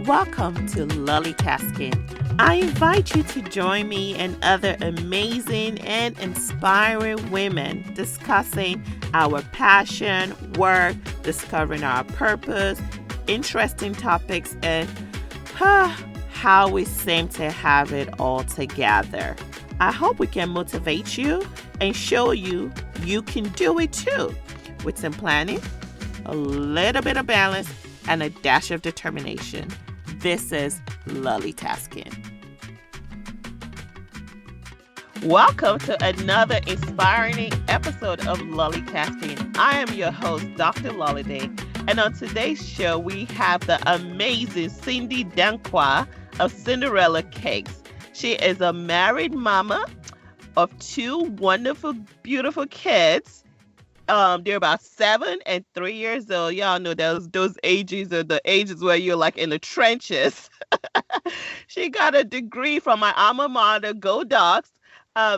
Welcome to LollieTasking. I invite you to join me and other amazing and inspiring women discussing our passion, work, discovering our purpose, interesting topics, and how we seem to have it all together. I hope we can motivate you and show you you can do it too, with some planning, a little bit of balance, and a dash of determination. This is LollieTasking. Welcome to another inspiring episode of LollieTasking. I am your host, Dr. Lollie, and on today's show, we have the amazing Dankwa of Cindyrella Cakes. She is a married mama of two wonderful, beautiful kids. They're about 7 and 3 years old. Y'all know those ages are the ages where you're like in the trenches. She got a degree from my alma mater, Go Docs,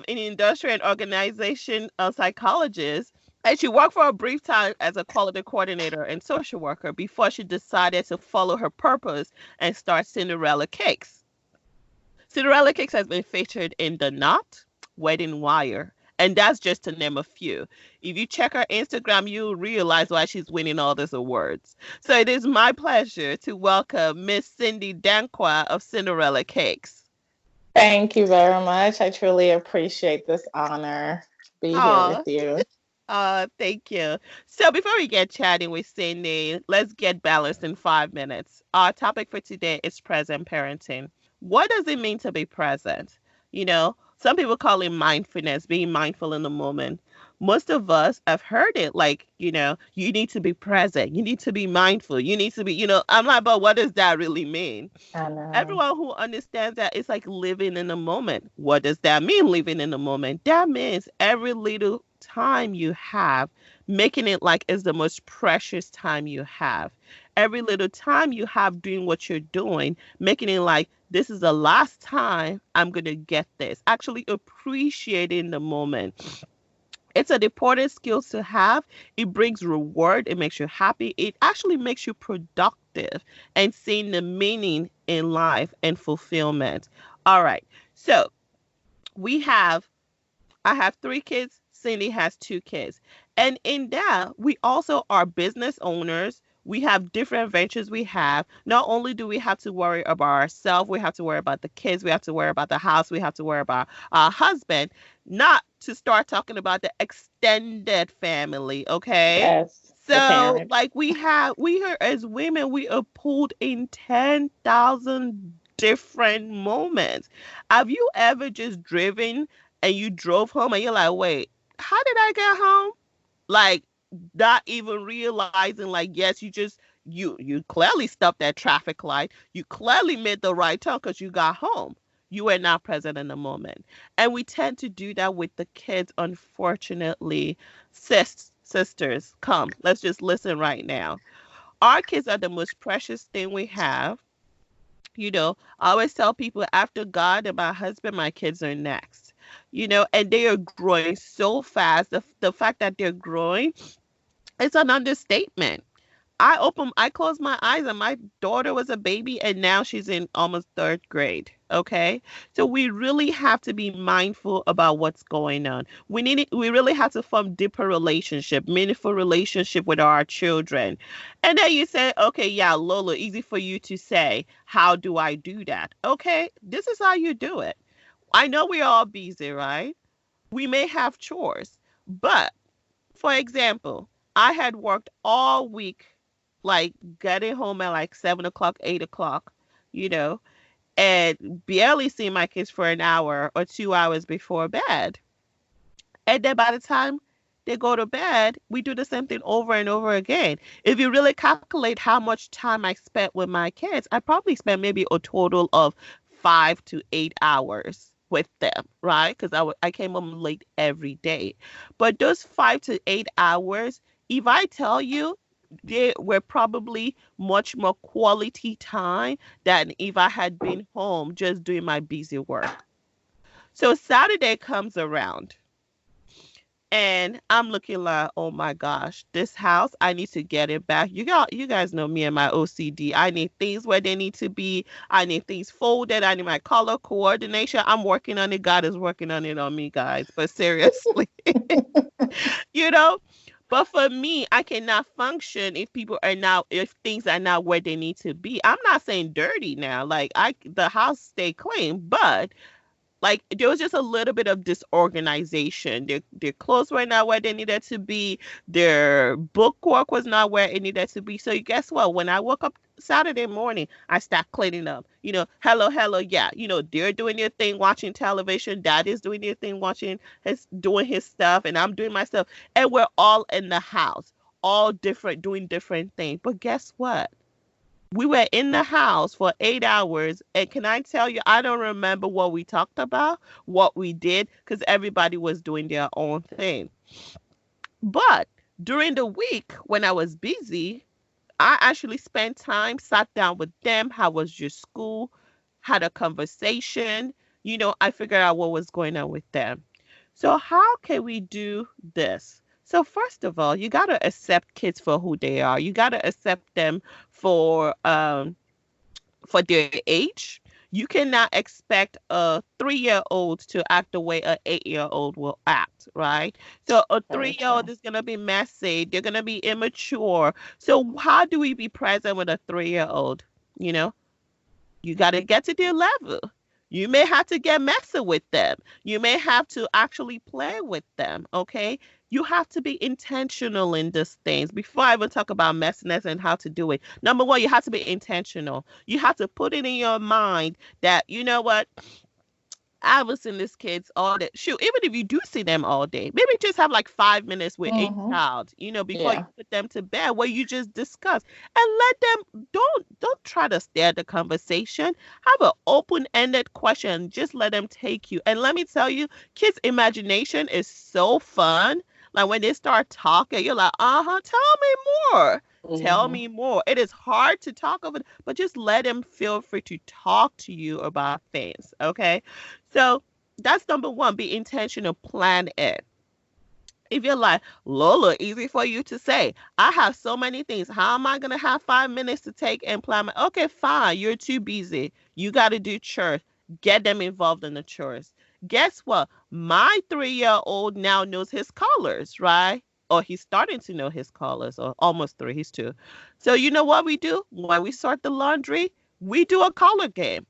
in industrial and organization psychologist. And she worked for a brief time as a quality coordinator and social worker before she decided to follow her purpose and start Cindyrella Cakes. Cindyrella Cakes has been featured in The Knot, Wedding Wire, and that's just to name a few. If you check her Instagram, you'll realize why she's winning all these awards. So it is my pleasure to welcome Miss Dankwa of Cindyrella Cakes. Thank you very much. I truly appreciate this honor to be here with you. Thank you. So before we get chatting with Cindy, let's get balanced in 5 minutes. Our topic for today is present parenting. What does it mean to be present? You know, some people call it mindfulness, being mindful in the moment. Most of us have heard it like, you need to be present. You need to be mindful. You need to be, I'm like, but what does that really mean? I know. Everyone who understands that it's like living in the moment. What does that mean, living in the moment? That means every little time you have, making it like it's the most precious time you have. Every little time you have doing what you're doing, making it like this is the last time I'm going to get this. Actually appreciating the moment. It's an important skill to have. It brings reward. It makes you happy. It actually makes you productive and seeing the meaning in life and fulfillment. All right. So I have 3 kids. Cindy has 2 kids. And in that, we also are business owners. We have different ventures we have. Not only do we have to worry about ourselves, we have to worry about the kids, we have to worry about the house, we have to worry about our husband, not to start talking about the extended family, okay? Yes. So like we are as women, we are pulled in 10,000 different moments. Have you ever just driven and you drove home and you're like, wait, how did I get home? Like, not even realizing, like, yes, you clearly stopped at traffic light. You clearly made the right turn because you got home. You were not present in the moment. And we tend to do that with the kids, unfortunately. Sisters, come, let's just listen right now. Our kids are the most precious thing we have. I always tell people after God and my husband, my kids are next. And they are growing so fast. The fact that they're growing, it's an understatement. I closed my eyes and my daughter was a baby and now she's in almost 3rd grade. Okay. So we really have to be mindful about what's going on. We really have to form deeper relationship, meaningful relationship with our children. And then you say, okay, yeah, Lola, easy for you to say, how do I do that? Okay. This is how you do it. I know we're all busy, right? We may have chores, but for example, I had worked all week, like getting home at like 7 o'clock, 8 o'clock, and barely seeing my kids for an hour or 2 hours before bed. And then by the time they go to bed, we do the same thing over and over again. If you really calculate how much time I spent with my kids, I probably spent maybe a total of 5 to 8 hours with them, right? Because I came home late every day. But those 5 to 8 hours, if I tell you, they were probably much more quality time than if I had been home just doing my busy work. So Saturday comes around. And I'm looking like, oh my gosh, this house, I need to get it back. You guys know me and my OCD. I need things where they need to be. I need things folded. I need my color coordination. I'm working on it. God is working on it on me, guys. But seriously, you know. But for me, I cannot function if things are not where they need to be. I'm not saying dirty now. Like the house stay clean, but like there was just a little bit of disorganization. Their clothes were not where they needed to be. Their bookwork was not where it needed to be. So guess what? When I woke up Saturday morning, I start cleaning up. Hello, yeah. They're doing their thing watching television. Dad is doing their thing doing his stuff, and I'm doing my stuff. And we're all in the house, all different, doing different things. But guess what? We were in the house for 8 hours, and can I tell you, I don't remember what we talked about, what we did, because everybody was doing their own thing. But during the week, when I was busy, I actually spent time, sat down with them. How was your school? Had a conversation. I figured out what was going on with them. So how can we do this? So first of all, you got to accept kids for who they are. You got to accept them for for their age. You cannot expect a 3-year-old to act the way an 8-year-old will act, right? So a Very 3-year-old true. is gonna be messy. They're gonna be immature. So how do we be present with a 3-year-old? You know, you got to get to their level. You may have to get messy with them. You may have to actually play with them, okay? You have to be intentional in these things. Before I even talk about messiness and how to do it, number one, you have to be intentional. You have to put it in your mind that, you know what? I was seeing these kids all day. Shoot, even if you do see them all day, maybe just have like 5 minutes with a Mm-hmm. child, before you Yeah. put them to bed, where you just discuss and let them don't try to steer the conversation. Have an open-ended question. Just let them take you. And let me tell you, kids' imagination is so fun. Like when they start talking, you're like, uh-huh, tell me more. Tell Mm-hmm. me more. It is hard to talk of it, but just let them feel free to talk to you about things. Okay. So that's number one. Be intentional. Plan it. If you're like, Lola, easy for you to say. I have so many things. How am I going to have 5 minutes to take and plan my? Okay, fine. You're too busy. You got to do chores. Get them involved in the chores. Guess what? My 3-year-old now knows his colors, right? Or he's starting to know his colors, or almost three. He's two. So you know what we do? When we sort the laundry, we do a color game,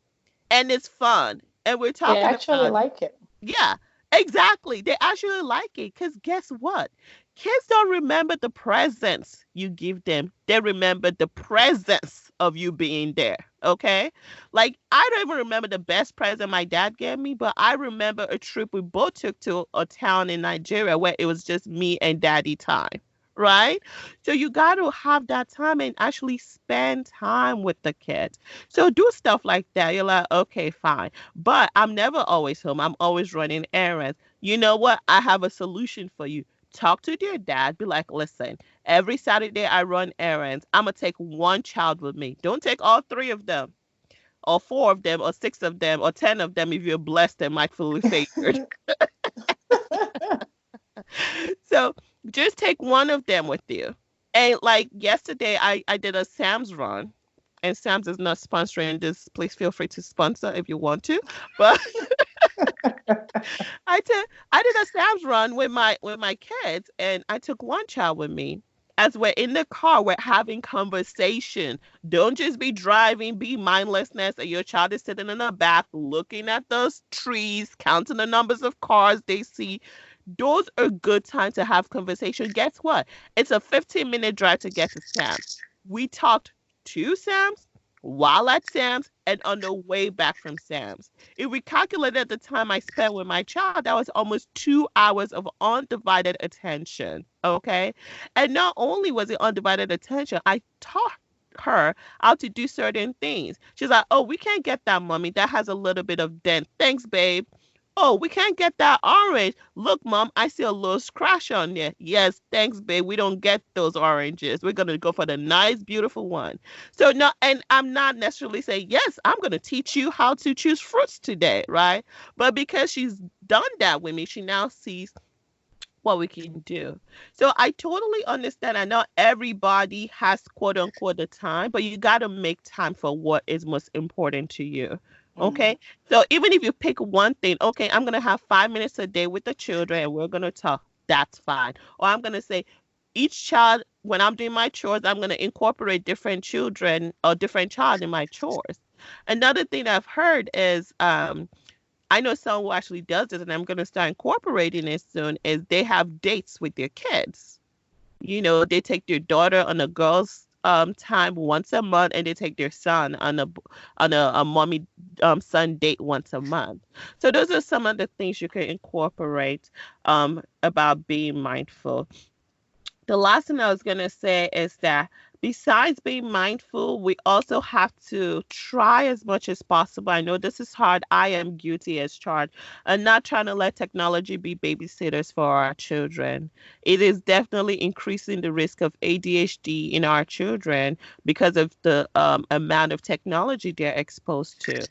and it's fun. And we're They talking actually about, like it. yeah, exactly. They actually like it because guess what? Kids don't remember the presents you give them. They remember the presence of you being there. Okay? Like, I don't even remember the best present my dad gave me, but I remember a trip we both took to a town in Nigeria where it was just me and daddy time. Right? So you got to have that time and actually spend time with the kids. So do stuff like that. You're like, okay, fine. But I'm never always home. I'm always running errands. You know what? I have a solution for you. Talk to your dad. Be like, listen, every Saturday I run errands. I'm going to take one child with me. Don't take all three of them, or four of them, or six of them, or 10 of them if you're blessed and mightfully favored. So just take one of them with you. And like yesterday, I did a Sam's run. And Sam's is not sponsoring this. Please feel free to sponsor if you want to. But I did I did a Sam's run with my kids, and I took one child with me. As we're in the car, we're having conversation. Don't just be driving, be mindlessness, and your child is sitting in the back looking at those trees, counting the numbers of cars they see. Those are good times to have conversation. Guess what? It's a 15-minute drive to get to Sam's. We talked to Sam's, while at Sam's, and on the way back from Sam's. If we calculated the time I spent with my child, that was almost 2 hours of undivided attention. Okay. And not only was it undivided attention, I taught her how to do certain things. She's like, oh, we can't get that, mommy. That has a little bit of dent. Thanks, babe. Oh, we can't get that orange. Look, mom, I see a little scratch on there. Yes, thanks, babe. We don't get those oranges. We're gonna go for the nice, beautiful one. So no, and I'm not necessarily saying, yes, I'm gonna teach you how to choose fruits today, right? But because she's done that with me, she now sees what we can do. So I totally understand. I know everybody has quote unquote the time, but you got to make time for what is most important to you. Mhm. Okay. So even if you pick one thing, okay, I'm going to have 5 minutes a day with the children and we're going to talk. That's fine. Or I'm going to say each child, when I'm doing my chores, I'm going to incorporate different children or different child in my chores. Another thing I've heard is, I know someone who actually does this, and I'm going to start incorporating it soon, is they have dates with their kids. They take their daughter on a girls' time once a month, and they take their son on a mommy son date once a month. So those are some of the things you can incorporate about being mindful. The last thing I was going to say is that besides being mindful, we also have to try as much as possible. I know this is hard. I am guilty as charged. And not trying to let technology be babysitters for our children. It is definitely increasing the risk of ADHD in our children because of the amount of technology they're exposed to.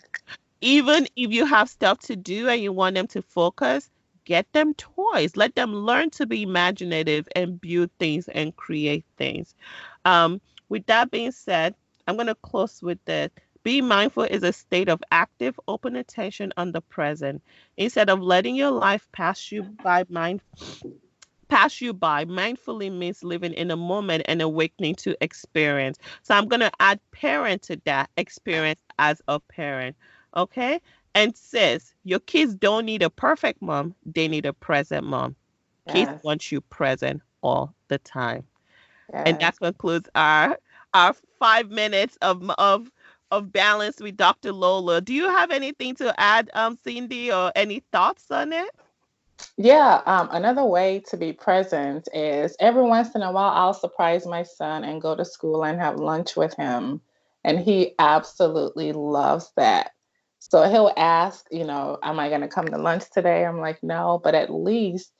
Even if you have stuff to do and you want them to focus, get them toys. Let them learn to be imaginative and build things and create things. With that being said, I'm going to close with this. Be mindful is a state of active, open attention on the present. Instead of letting your life pass you by. Mindfully means living in a moment and awakening to experience. So I'm going to add parent to that experience as a parent. Okay? And sis, your kids don't need a perfect mom, they need a present mom. Kids Yes. want you present all the time. And Yes. that concludes our 5 minutes of balance with Dr. Lola. Do you have anything to add, Cindy, or any thoughts on it? Yeah, another way to be present is every once in a while I'll surprise my son and go to school and have lunch with him. And he absolutely loves that. So he'll ask, am I going to come to lunch today? I'm like, no, but at least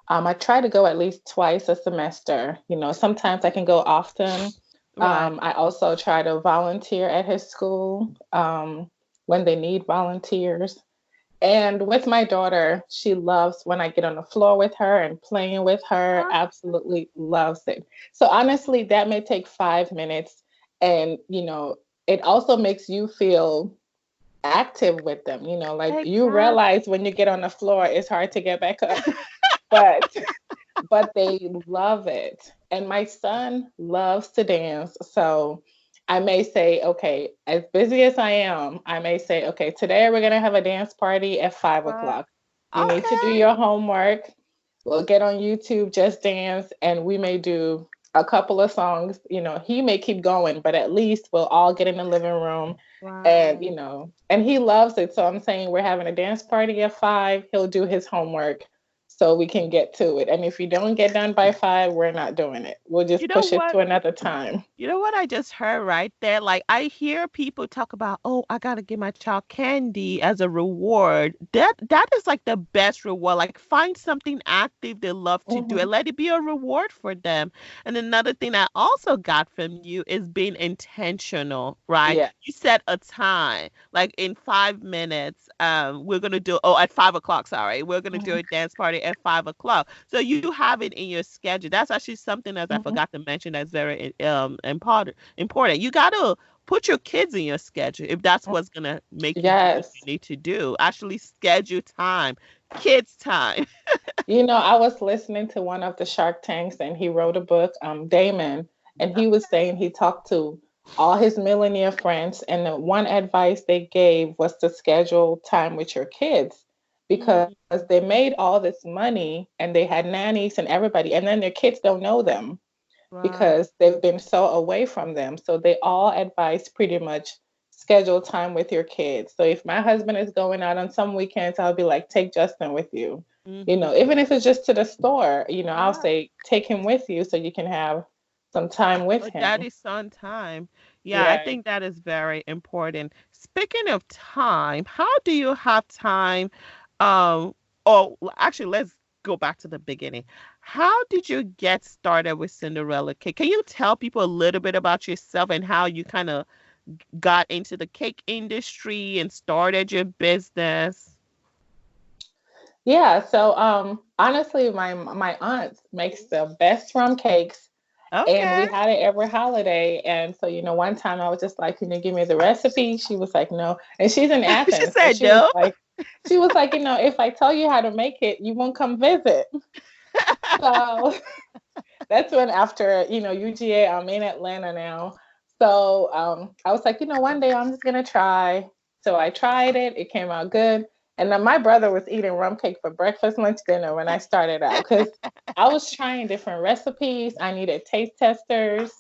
I try to go at least twice a semester. Sometimes I can go often. Right. I also try to volunteer at his school when they need volunteers. And with my daughter, she loves when I get on the floor with her and playing with her, absolutely loves it. So honestly, that may take 5 minutes. And, it also makes you feel active with them. Like you Exactly. realize when you get on the floor, it's hard to get back up. But they love it. And my son loves to dance. So I may say, okay, as busy as I am, I may say, okay, today we're going to have a dance party at 5 o'clock. You need to do Okay. your homework. We'll get on YouTube, just dance, and we may do a couple of songs. He may keep going, but at least we'll all get in the living room and, Right. and he loves it. So I'm saying we're having a dance party at 5. He'll do his homework so we can get to it. And if you don't get done by 5, we're not doing it. We'll You just know push it what? to another time. You know what I just heard right there? Like I hear people talk about, oh, I gotta give my child candy as a reward. That is like the best reward. Like find something active they love to do Hmm. and let it be a reward for them. And another thing I also got from you is being intentional, right? Yeah. You set a time, like in 5 minutes, we're gonna do at 5 o'clock, sorry, we're gonna do Hmm. a dance party at 5 o'clock. So you have it in your schedule. That's actually something that I Hmm. forgot to mention that's very important. Important. You gotta put your kids in your schedule if that's what's gonna make you do what you Yes. need to do. Actually schedule time, kids time. I was listening to one of the Shark Tanks and he wrote a book, Damon, and he was saying he talked to all his millionaire friends, and the one advice they gave was to schedule time with your kids because Mm, they made all this money and they had nannies and everybody, and then their kids don't know them right. because they've been so away from them. So they all advise pretty much schedule time with your kids. So if my husband is going out on some weekends, I'll be like, take Justin with you. Mm-hmm. Even if it's just to the store, I'll Yeah. say, take him with you so you can have some time with Oh, him. daddy son time. Yeah, I Yeah. think that is very important. Speaking of time, how do you have time? Um, actually, let's go back to the beginning. How did you get started with Cinderella Cake? Can you tell people a little bit about yourself and how you kind of got into the cake industry and started your business? Yeah, so honestly, my aunt makes the best rum cakes, and we Okay. had it every holiday. And so, one time I was just like, "Can you give me the recipe?" She was like, "No," and she's in She Athens, so said no. she was like, if I tell you how to make it, you won't come visit. So that's when after UGA, I'm in Atlanta now. So I was like, one day I'm just gonna try. So I tried it. It came out good. And then my brother was eating rum cake for breakfast, lunch, dinner when I started out because I was trying different recipes. I needed taste testers.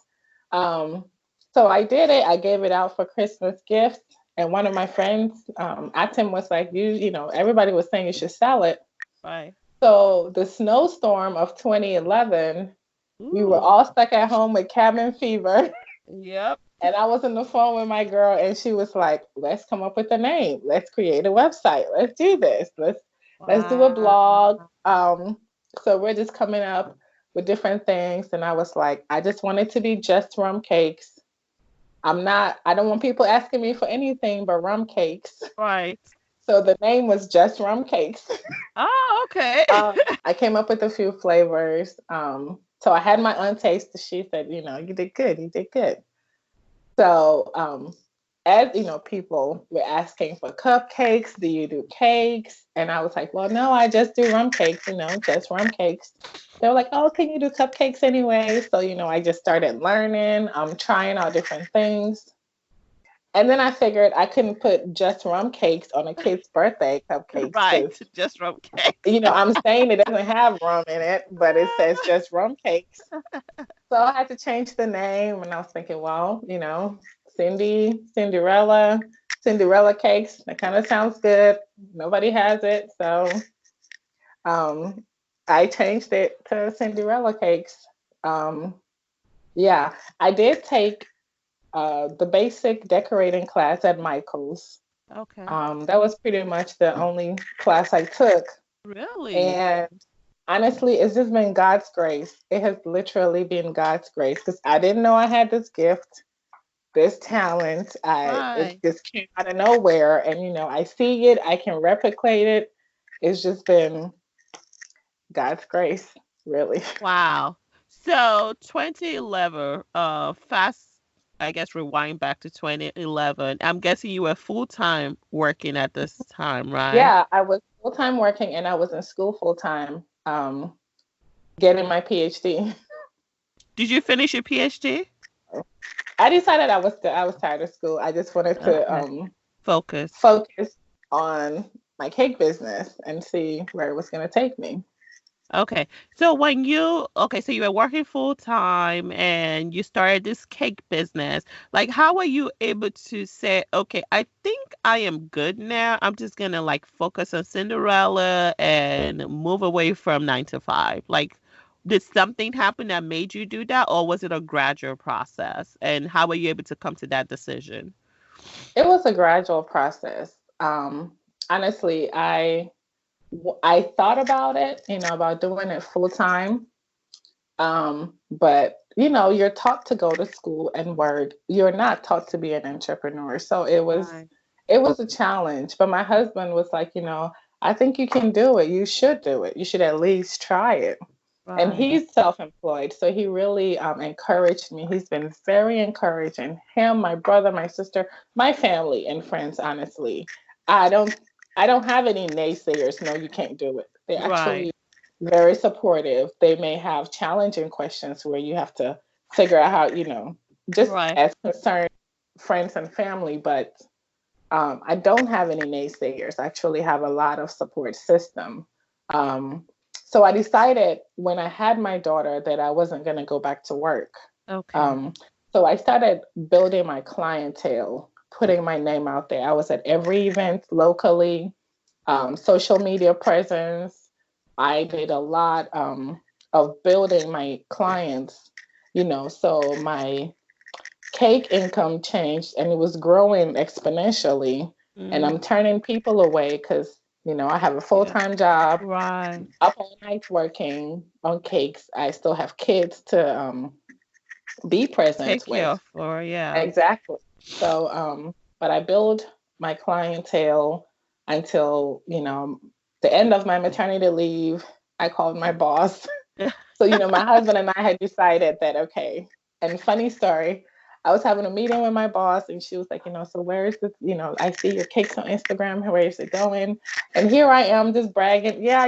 Um, so I did it. I gave it out for Christmas gifts. And one of my friends, Atim, was like, everybody was saying you should sell it. Right. So the snowstorm of 2011, we were Ooh. all stuck at home with cabin fever. Yep. And I was on the phone with my girl, and she was like, "Let's come up with a name. Let's create a website. Let's do this. Let's do a Wow. blog." So we're just coming up with different things, and I was like, I just want it to be just rum cakes. I don't want people asking me for anything but rum cakes. Right. So the name was just rum cakes. Oh, okay. I came up with a few flavors. So I had my aunt taste. She said, you did good. You did good. So, as people were asking for cupcakes. Do you do cakes? And I was like, well, no, I just do rum cakes. Just rum cakes. They were like, oh, can you do cupcakes anyway? So, I just started learning. I'm trying out different things. And then I figured I couldn't put just rum cakes on a kid's birthday cupcakes Right. because, Just rum cakes. I'm saying it doesn't have rum in it, but it says just rum cakes. So I had to change the name, and I was thinking, well, Cindyrella Cakes. That kind of sounds good. Nobody has it, so um, I changed it to Cindyrella Cakes. Um, yeah, I did take the basic decorating class at Michael's. Okay. That was pretty much the only class I took, Really? and honestly, it's just been God's grace. It has literally been God's grace because I didn't know I had this gift, this talent. It Right. just came out of nowhere, and I see it, I can replicate it. It's just been God's grace, really. Wow. So 2011, fast, I guess rewind back to 2011. I'm guessing you were full time working at this time, right? Yeah, I was full time working, and I was in school full time, getting my PhD. Did you finish your PhD? I decided I was tired of school. I just wanted to Okay. Focus. focus on my cake business and see where it was going to take me. Okay. So you were working full time and you started this cake business. Like, how were you able to say, okay, I think I am good now. I'm just gonna like focus on Cinderella and move away from 9 to 5. Like, did something happen that made you do that, or was it a gradual process? And how were you able to come to that decision? It was a gradual process. Honestly, I thought about it, about doing it full time. But you're taught to go to school and work. You're not taught to be an entrepreneur. So Right. it was a challenge. But my husband was like, I think you can do it. You should do it. You should at least try it. And Right. he's self-employed, so he really encouraged me. He's been very encouraging. Him, my brother, my sister, my family and friends. Honestly, I don't, I don't have any naysayers. No, you can't do it. They're Right. actually very supportive. They may have challenging questions where you have to figure out how, just Right. as concerned friends and family, but I don't have any naysayers. I actually have a lot of support system. Um, so I decided when I had my daughter that I wasn't going to go back to work. Okay. Um, so I started building my clientele, putting my name out there. I was at every event locally, social media presence. I did a lot of building my clients, so my cake income changed and it was growing exponentially. And Mm, I'm turning people away because, I have a full yeah. time job, Right. up all night working on cakes. I still have kids to be present Take with. care for, yeah. Exactly. So, but I build my clientele until, the end of my maternity leave, I called my boss. So, my husband and I had decided that, okay, and funny story, I was having a meeting with my boss and she was like, so where is this? I see your cakes on Instagram. Where is it going? And here I am just bragging. Yeah,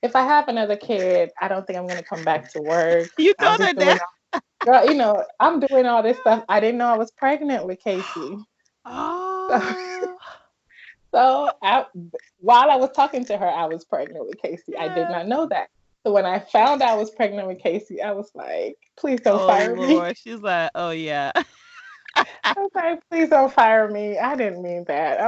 if I have another kid, I don't think I'm going to come back to work. You I'm told her just doing, that? girl, I'm doing all this stuff. I didn't know I was pregnant with Casey. Oh, So while I was talking to her, I was pregnant with Casey. I did yeah. not know that. So when I found out I was pregnant with Casey, I was like, please don't Oh fire me. Lord. She's like, oh yeah. I was like, please don't fire me. I didn't mean that.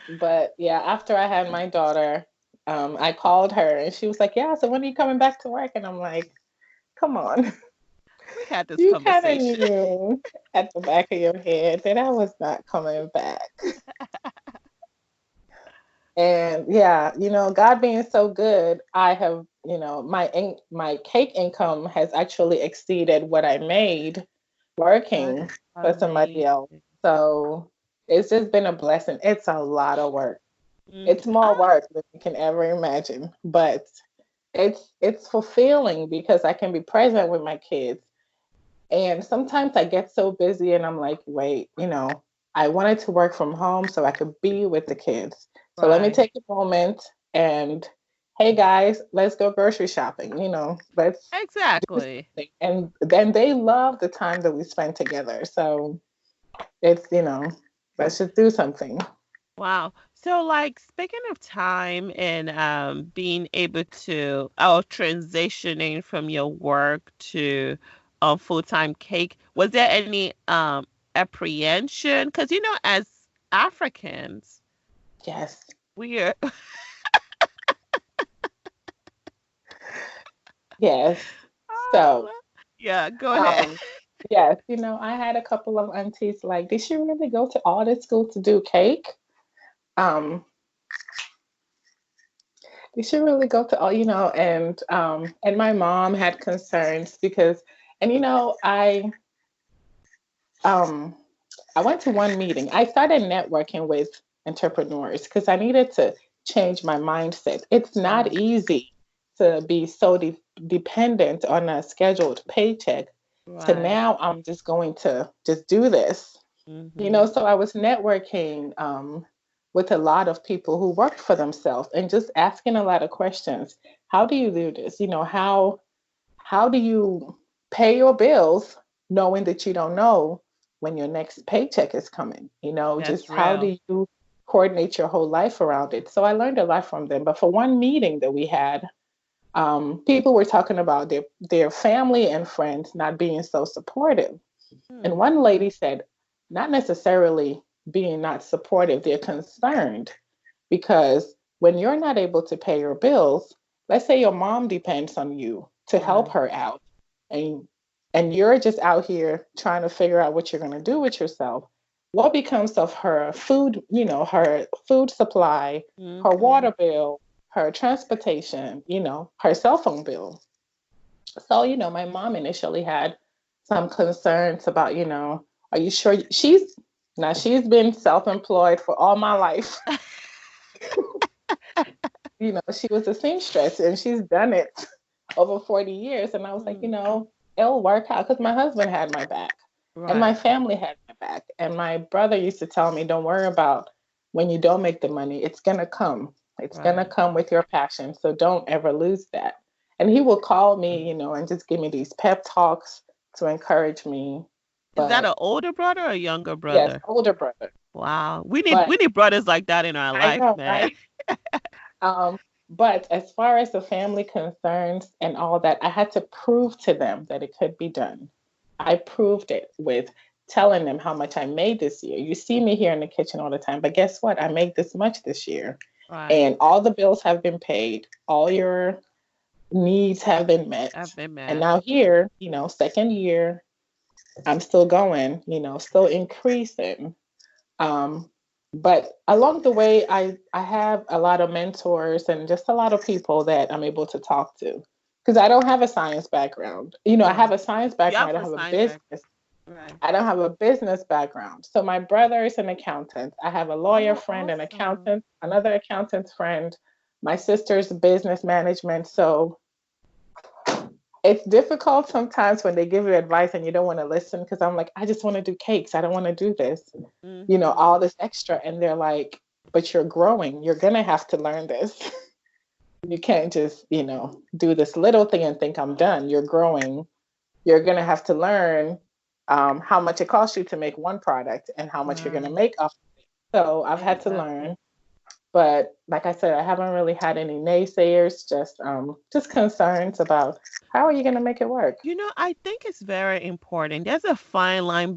But yeah, after I had my daughter, I called her and she was like, yeah, so when are you coming back to work? And I'm like, come on. We had this You kind of conversation. knew at the back of your head that I was not coming back. And yeah, God being so good, I have, my cake income has actually exceeded what I made That's working for somebody else. amazing. So it's just been a blessing. It's a lot of work. Mm. It's more work than you can ever imagine, but it's fulfilling because I can be present with my kids. And sometimes I get so busy and I'm like, wait, I wanted to work from home so I could be with the kids. So let me Right. take a moment and, hey guys, let's go grocery shopping. Let's do Exactly. something. And then they love the time that we spend together. So it's, let's just do something. Wow. So, like, speaking of time and being able to, or transitioning from your work to full-time cake, was there any apprehension? Because, as Africans, Yes. we are, Yes. So, oh, yeah, go ahead. um, yes, I had a couple of aunties like, did she really go to all this school to do cake? Um, did she really go to all, and my mom had concerns because, and um I went to one meeting. I started networking with entrepreneurs because I needed to change my mindset. It's not Right, easy to be so dependent on a scheduled paycheck to right. now I'm just going to just do this. Mm-hmm. So I was networking with a lot of people who worked for themselves and just asking a lot of questions. How do you do this? How do you pay your bills knowing that you don't know when your next paycheck is coming? That's Just how real. do you coordinate your whole life around it? So I learned a lot from them. But for one meeting that we had, people were talking about their family and friends not being so supportive. And Hmm. one lady said, not necessarily being not supportive, they're concerned because when you're not able to pay your bills, let's say your mom depends on you to help Right. her out, and you're just out here trying to figure out what you're going to do with yourself. What becomes of her food, her food supply, her Mm-hmm. water bill, her transportation, her cell phone bill? So, my mom initially had some concerns about, are you sure she's been self-employed for all my life. She was a seamstress and she's done it over 40 years. And I was like, Hmm. it'll work out because my husband had my back and my Right, family had my back. And my brother used to tell me, don't worry about when you don't make the money, it's going to come. It's going to right. come with your passion. So don't ever lose that. And he will call me, and just give me these pep talks to encourage me. Is that But an older brother or a younger yes, brother? older brother. Wow. We need But we need brothers like that in our I life, know, man. right? Um, but as far as the family concerns and all that, I had to prove to them that it could be done. I proved it with telling them how much I made this year. You see me here in the kitchen all the time, but guess what? I made this much this year. Right. And all the bills have been paid, all your needs have been met. I've been And mad. now here, second year, I'm still going, still increasing. Um, but along the way, I have a lot of mentors and just a lot of people that I'm able to talk to because I don't have a science background. I have Right. a science You background. have I a don't have a science back. business. Right. I don't have a business background. So my brother is an accountant. I have a lawyer Oh, friend, an awesome. accountant, another accountant's friend. My sister's business management. So it's difficult sometimes when they give you advice and you don't want to listen because I'm like, I just want to do cakes. I don't want to do this, all Mm-hmm. this extra. And they're like, but you're growing. You're going to have to learn this. You can't just, do this little thing and think I'm done. You're growing. You're going to have to learn how much it costs you to make one product and how much you're going to Right. make off. So I've had to Exactly. learn. But like I said, I haven't really had any naysayers, just concerns about how are you going to make it work. I think it's very important. There's a fine line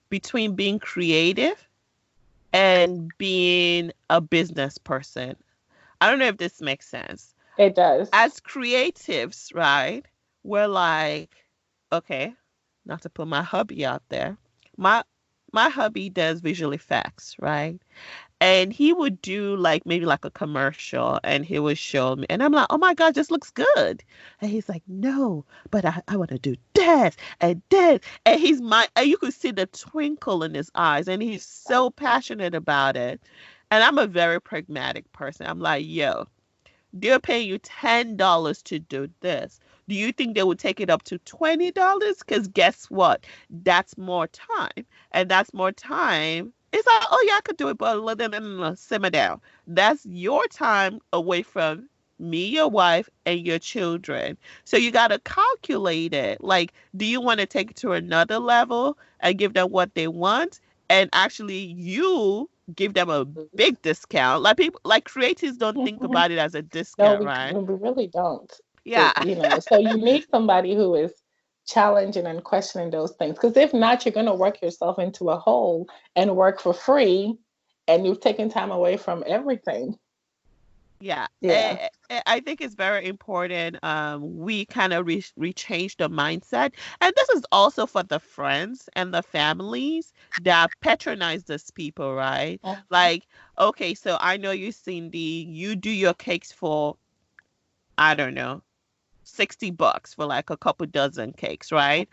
between being creative and being a business person. I don't know if this makes sense. It does. As creatives, right? We're like, okay, not to put my hubby out there. My my hubby does visual effects, right? And he would do like maybe like a commercial and he would show me and I'm like, oh my god, this looks good. And he's like, no, but I want to do this and this. And and you could see the twinkle in his eyes and he's so passionate about it. And I'm a very pragmatic person. I'm like, yo, they're paying you $10 to do this. Do you think they would take it up to $20? Because guess what? That's more time. And that's more time. It's like, oh, yeah, I could do it, but no, simmer down. That's your time away from me, your wife, and your children. So you got to calculate it. Like, do you want to take it to another level and give them what they want? And actually, you give them a big discount. Like people, like creatives don't think about it as a No, discount, we right? we really don't. Yeah. So you need somebody who is challenging and questioning those things. Because if not, you're going to work yourself into a hole and work for free, and you've taken time away from everything. Yeah. Yeah. I think it's very important. We kind of rechange the mindset. And this is also for the friends and the families that patronize these people, right? Mhm. Like, okay, so I know you, Cindy, you do your cakes for, I don't know, $60 for like a couple dozen cakes, right?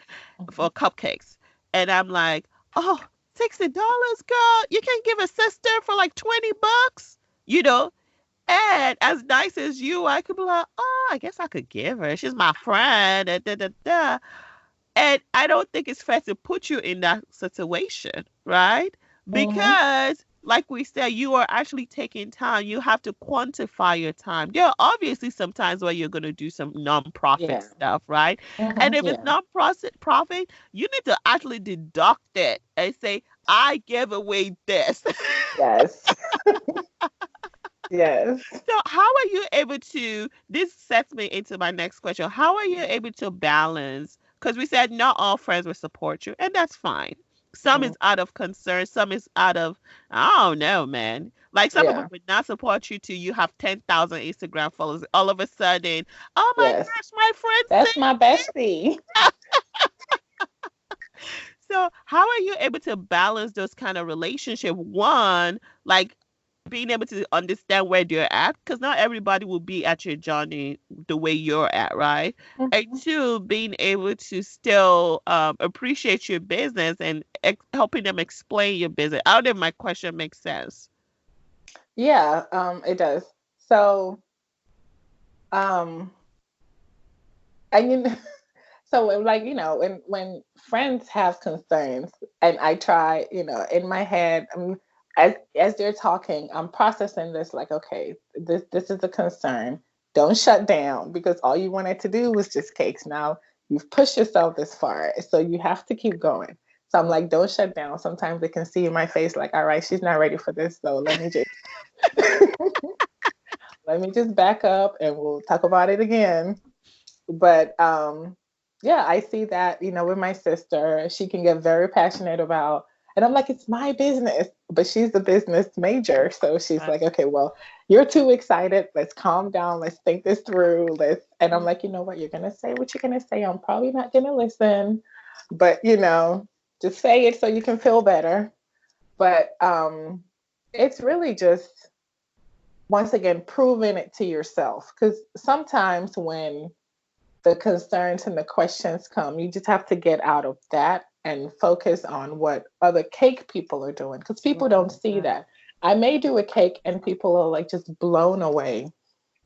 For Mhm. cupcakes. And I'm like, oh, $60, girl. You can give a sister for like $20, you know? And as nice as you, I could be like, oh, I guess I could give her. She's my friend. And, da, da, da. And I don't think it's fair to put you in that situation, right? Mhm. Because, like we said, you are actually taking time. You have to quantify your time. There are obviously some times where you're going to do some nonprofit Yeah. stuff, right? And Mhm. if it's Yeah. non-profit, you need to actually deduct it and say, I gave away this. Yes. Yes. So how are you able to, this sets me into my next question. How are you able to balance? Because we said not all friends will support you, and that's fine. Some Mhm. is out of concern, some is out of, I don't know, man. Like some people Yeah. would not support you till you have 10,000 Instagram followers. All of a sudden, oh my Yes. gosh, my friend That's my said. bestie. So how are you able to balance those kind of relationship? One, like being able to understand where they're at, because not everybody will be at your journey the way you're at, right? And Mhm. two, being able to still appreciate your business and helping them explain your business. I don't know if my question makes sense. Yeah. It does. So, um, and so like when friends have concerns and I try in my head as they're talking I'm processing this like okay this is a concern, don't shut down because all you wanted to do was just cakes. Now you've pushed yourself this far so you have to keep going. So I'm like, don't shut down. Sometimes they can see in my face like, all right, she's not ready for this, so let me just back up and we'll talk about it again. But yeah, I see that with my sister she can get very passionate about, and I'm like, it's my business, but she's the business major, so she's Right. like, okay, well, you're too excited, let's calm down, let's think this through, let's. And I'm like, you know what, you're gonna say what you're gonna say, I'm probably not gonna listen, but just say it so you can feel better. But it's really just once again proving it to yourself, because sometimes when the concerns and the questions come, you just have to get out of that and focus on what other cake people are doing, because people don't Right, see right. that. I may do a cake and people are like just blown away.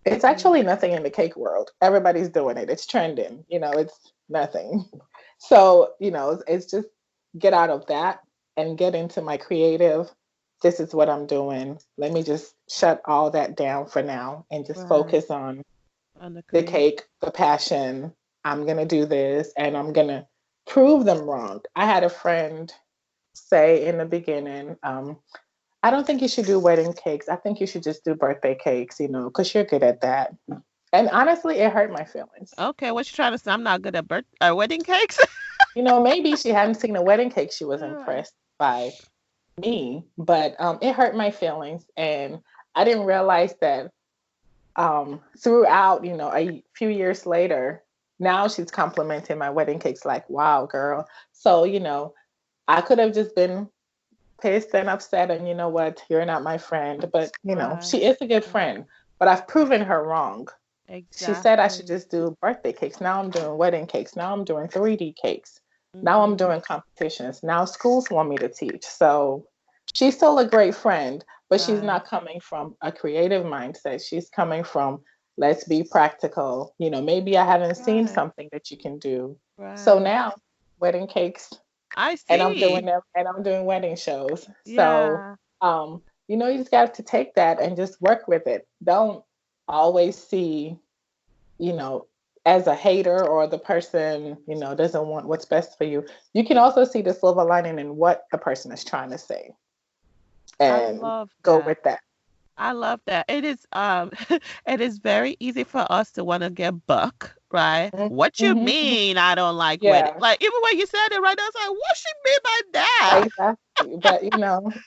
It's actually nothing in the cake world. Everybody's doing it. It's trending. It's nothing. So, it's just get out of that and get into my creative. This is what I'm doing. Let me just shut all that down for now and just Right. focus on On the the create. cake, the passion. I'm going to do this and I'm going to prove them wrong. I had a friend say in the beginning, I don't think you should do wedding cakes. I think you should just do birthday cakes, because you're good at that. And honestly, it hurt my feelings. Okay, what you trying to say? I'm not good at wedding cakes. Maybe she hadn't seen a wedding cake. She was Right. impressed by me, but it hurt my feelings. And I didn't realize that throughout, a few years later, now she's complimenting my wedding cakes like, wow, girl. So, I could have just been pissed and upset and you know what, you're not my friend, but Right. she is a good Right. friend, but I've proven her wrong. She said I should Exactly. just do birthday cakes. Now I'm doing wedding cakes. Now I'm doing 3D cakes. Now I'm Mm-hmm. doing competitions. Now schools want me to teach. So she's still a great friend, but she's Right. not coming from a creative mindset. She's coming from, let's be practical. Maybe I haven't seen Right. something that you can do. So Right. now wedding cakes, I and I'm doing see. them, and I'm doing wedding shows. So Yeah. you just got to take that and just work with it. Don't always see, you know, as a hater or the person, doesn't want what's best for you. You can also see the silver lining in what the person is trying to say I and love go that. with that. I love that. It is it is very easy for us to want to get buck, right? What you Mm-hmm, hmm. mean I don't like wedding? Yeah, Like even when you said it right, I was like, what she mean by that? exactly. But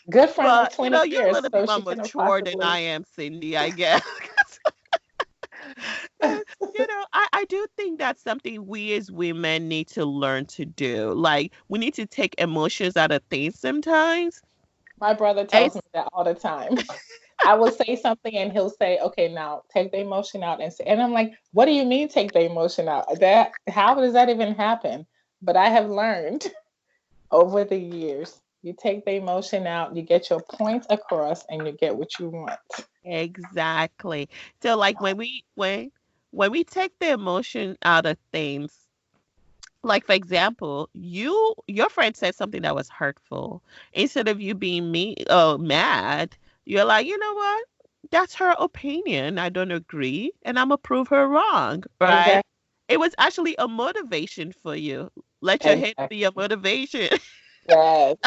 good friend of But 20 you're a years, little bit so more she couldn't mature than I possibly. am, Cindy, I guess. 'Cause, I do think that's something we as women need to learn to do. Like we need to take emotions out of things sometimes. My brother tells me It's that all the time. I will say something and he'll say, "Okay, now take the emotion out," and say, and I'm like, "What do you mean take the emotion out? That how does that even happen?" But I have learned over the years, you take the emotion out, you get your point across, and you get what you want. exactly. So like when we take the emotion out of things, like for example, your friend said something that was hurtful. Instead of you being mad, you're like, you know what? That's her opinion. I don't agree, and I'm gonna prove her wrong, right? Exactly. It was actually a motivation for you. Let your hate be your Exactly. motivation. Yes.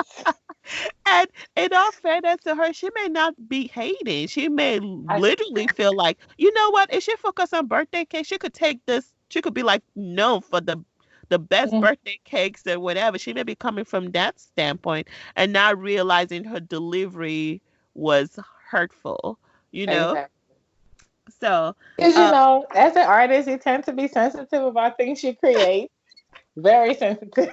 And in all fairness to her, she may not be hating. She may I, literally feel like, you know what? If she focus on birthday cake, she could take this. She could be like known for the best mhm, birthday cakes and whatever. She may be coming from that standpoint and not realizing her delivery was hurtful. You know. exactly. So, Because uh, as an artist, you tend to be sensitive about things you create. Very sensitive.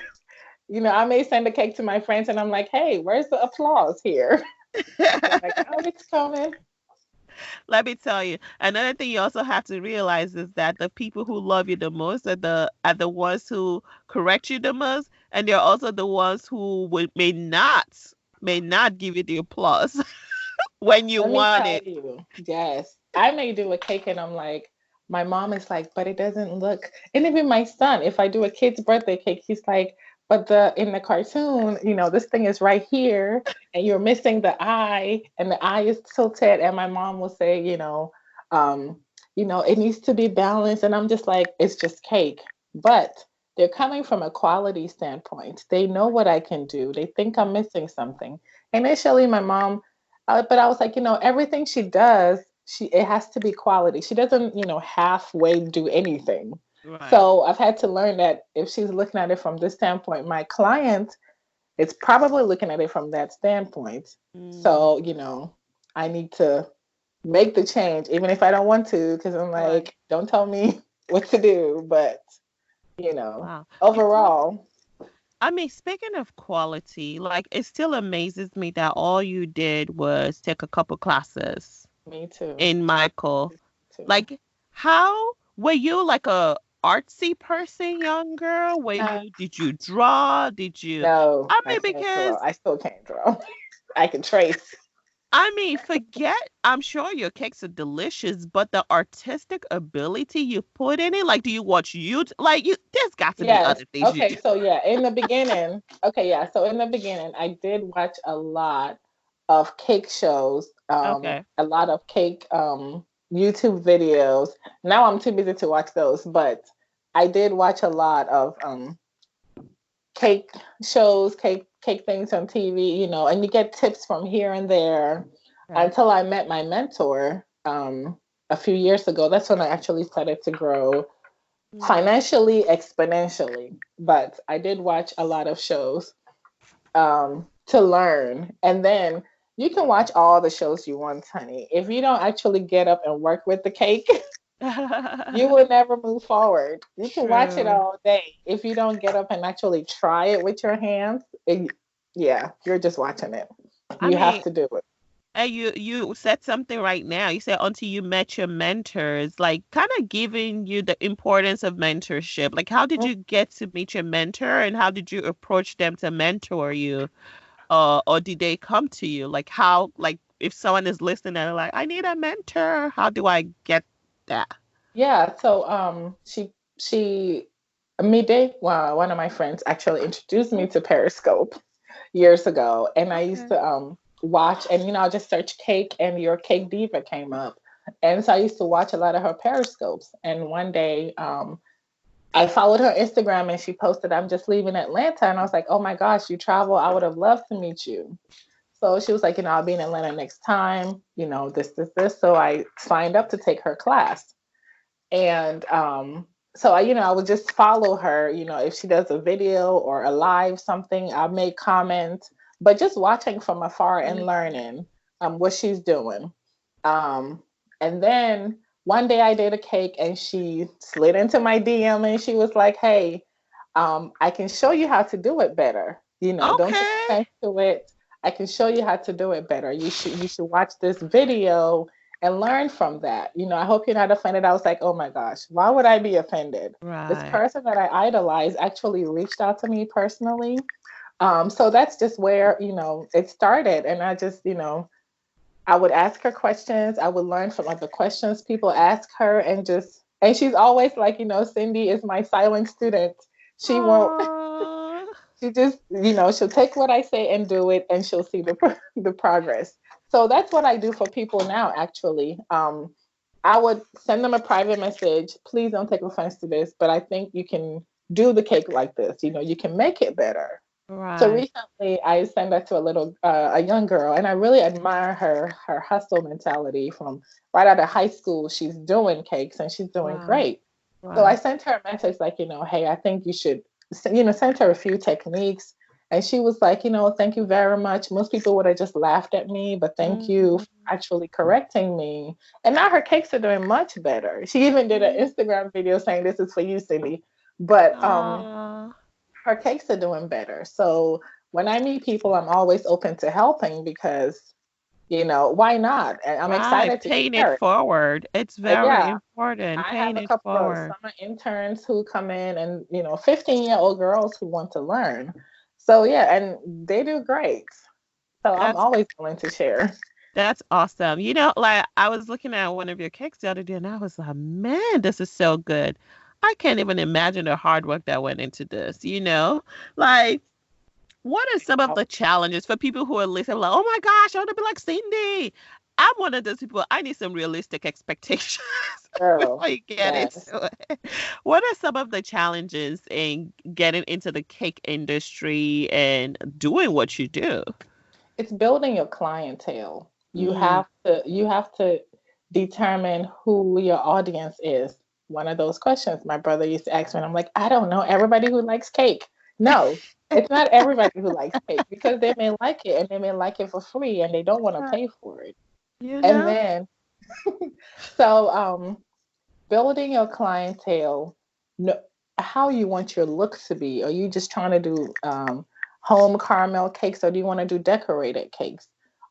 I may send a cake to my friends and I'm like, hey, where's the applause here? They're like, oh, it's coming. let me tell you, another thing you also have to realize is that the people who love you the most are the ones who correct you the most, and they're also the ones who may not give you the applause when you Let me want tell it. you, yes. I may do a cake and I'm like, my mom is like, but it doesn't look. And even my son, if I do a kid's birthday cake, he's like, but the in the cartoon, this thing is right here and you're missing the eye and the eye is tilted. And my mom will say, um, it needs to be balanced. And I'm just like, it's just cake. But they're coming from a quality standpoint. They know what I can do. They think I'm missing something. Initially, my mom but I was like, everything she does, it has to be quality. She doesn't, halfway do anything. Right. So I've had to learn that if she's looking at it from this standpoint, my client is probably looking at it from that standpoint. Mm, So, I need to make the change, even if I don't want to, because I'm right. like, don't tell me what to do. But, Wow. You talk. overall, I mean, speaking of quality, like it still amazes me that all you did was take a couple classes me too. in Michael. Too. Like, how were you like a? artsy person, young girl? Uh, Did you draw? Did you? no, I I mean, can't draw. because I still can't draw. I can trace. forget. I'm sure your cakes are delicious, but the artistic ability you put in it, like, do you watch YouTube? Like, there's got to be Yes. other things you Okay. do. So yeah, in the beginning, okay, yeah. So in the beginning, I did watch a lot of cake shows, Okay. a lot of cake YouTube videos. Now I'm too busy to watch those, but I did watch a lot of cake shows, cake things on TV, and you get tips from here and there Okay. until I met my mentor a few years ago. That's when I actually started to grow Mm. financially exponentially. But I did watch a lot of shows to learn. And then you can watch all the shows you want, honey. If you don't actually get up and work with the cake, you will never move forward. You can watch it True. all day. If you don't get up and actually try it with your hands, yeah, you're just watching it. I You have mean, to do it. you said something right now. You said until you met your mentors, like kind of giving you the importance of mentorship. Like, how did Mm. you get to meet your mentor, and how did you approach them to mentor you? Or did they come to you? Like, how, like, if someone is listening and they're like, I need a mentor, how do I get that? Yeah, so she Mide, one of my friends actually introduced me to Periscope years ago, and I used Okay. to watch, and I just searched cake, and your cake diva came up, and so I used to watch a lot of her Periscopes. And one day I followed her Instagram, and she posted, I'm just leaving Atlanta, and I was like, oh my gosh, you travel, I would have loved to meet you. So she was like, I'll be in Atlanta next time, this. So I signed up to take her class. And so I would just follow her, if she does a video or a live something, I make comments, but just watching from afar and learning what she's doing. Um, and then one day I did a cake, and she slid into my DM, and she was like, hey, I can show you how to do it better. Don't take Okay. offense to it. I can show you how to do it better. You should watch this video and learn from that. I hope you're not offended. I was like, oh my gosh, why would I be offended? This Right. person that I idolize actually reached out to me personally. So that's just where, it started. And I just, I would ask her questions. I would learn from like the questions people ask her, and she's always like, Cindy is my silent student. She won't, Oh, she just, she'll take what I say and do it, and she'll see the progress. So that's what I do for people now, actually. I would send them a private message. Please don't take offense to this, but I think you can do the cake like this. You can make it better. So right. recently, I sent that to a young girl, and I really admire her hustle mentality. From right out of high school, she's doing cakes, and she's doing Wow. great. So I Right. sent her a message like, hey, I think you should, send her a few techniques. And she was like, thank you very much. Most people would have just laughed at me, but thank you for Mm-hmm. actually correcting me. And now her cakes are doing much better. She even did an Instagram video saying, this is for you, Cindy. But Oh, her cakes are doing better. So when I meet people, I'm always open to helping because, why not? And I'm right. excited to Paying it share it. forward. It's very Yeah, important. I have Paying a it couple of forward. summer interns who come in, and 15-year-old girls who want to learn. So yeah, and they do great. So I'm That's always willing to share. That's awesome. Like, I was looking at one of your cakes the other day and I was like, man, this is so good. I can't even imagine the hard work that went into this? Like, what are some of Oh, the challenges for people who are listening? Like, oh my gosh, I want to be like Cindy. I'm one of those people. I need some realistic expectations girl, before you get yes. into it. What are some of the challenges in getting into the cake industry and doing what you do? It's building your clientele. You Mm. have to you have to determine who your audience is. One of those questions my brother used to ask me, and I'm like, I don't know. Everybody who likes cake. No, it's not everybody who likes cake, because they may like it, and they may like it for free, and they don't want to Right. pay for it. You And know? then so building your clientele, no, how you want your look to be. Are you just trying to do home caramel cakes, or do you want to do decorated cakes?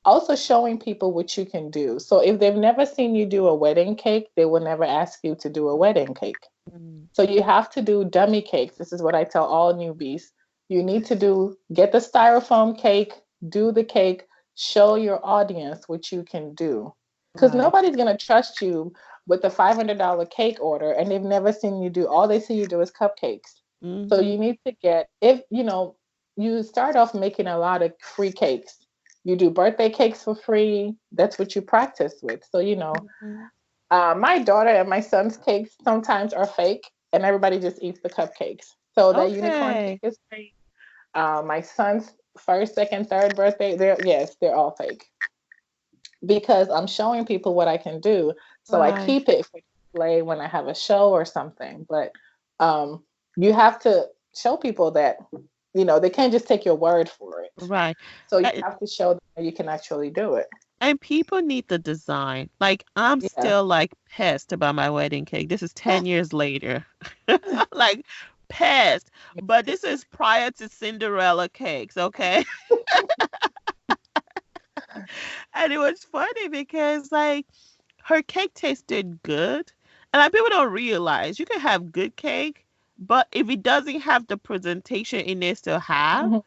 Also showing people what you can do. So if they've never seen you do a wedding cake, they will never ask you to do a wedding cake. Mm. So you have to do dummy cakes. This is what I tell all newbies. You need to get the styrofoam cake, do the cake, show your audience what you can do. Because Right. nobody's going to trust you with the $500 cake order and they've never seen you do, all they see you do is cupcakes. So Mm-hmm. you need to if, you start off making a lot of free cakes. You do birthday cakes for free. That's what you practice with. So, Mm-hmm. my daughter and my son's cakes sometimes are fake, and everybody just eats the cupcakes. So that unicorn cake Okay. is fake. My son's first, second, third birthday, they're all fake because I'm showing people what I can do. So I Right. keep it for display when I have a show or something. But um, you have to show people that they can't just take your word for it. Right. So you And, have to show them that you can actually do it. and people need the design. Like I'm Yeah. still like pissed about my wedding cake. This is 10 years later. Like pissed. But this is prior to Cinderella cakes, okay? And it was funny because like her cake tasted good. And like people don't realize you can have good cake, but if it doesn't have the presentation it needs to have, Mhm.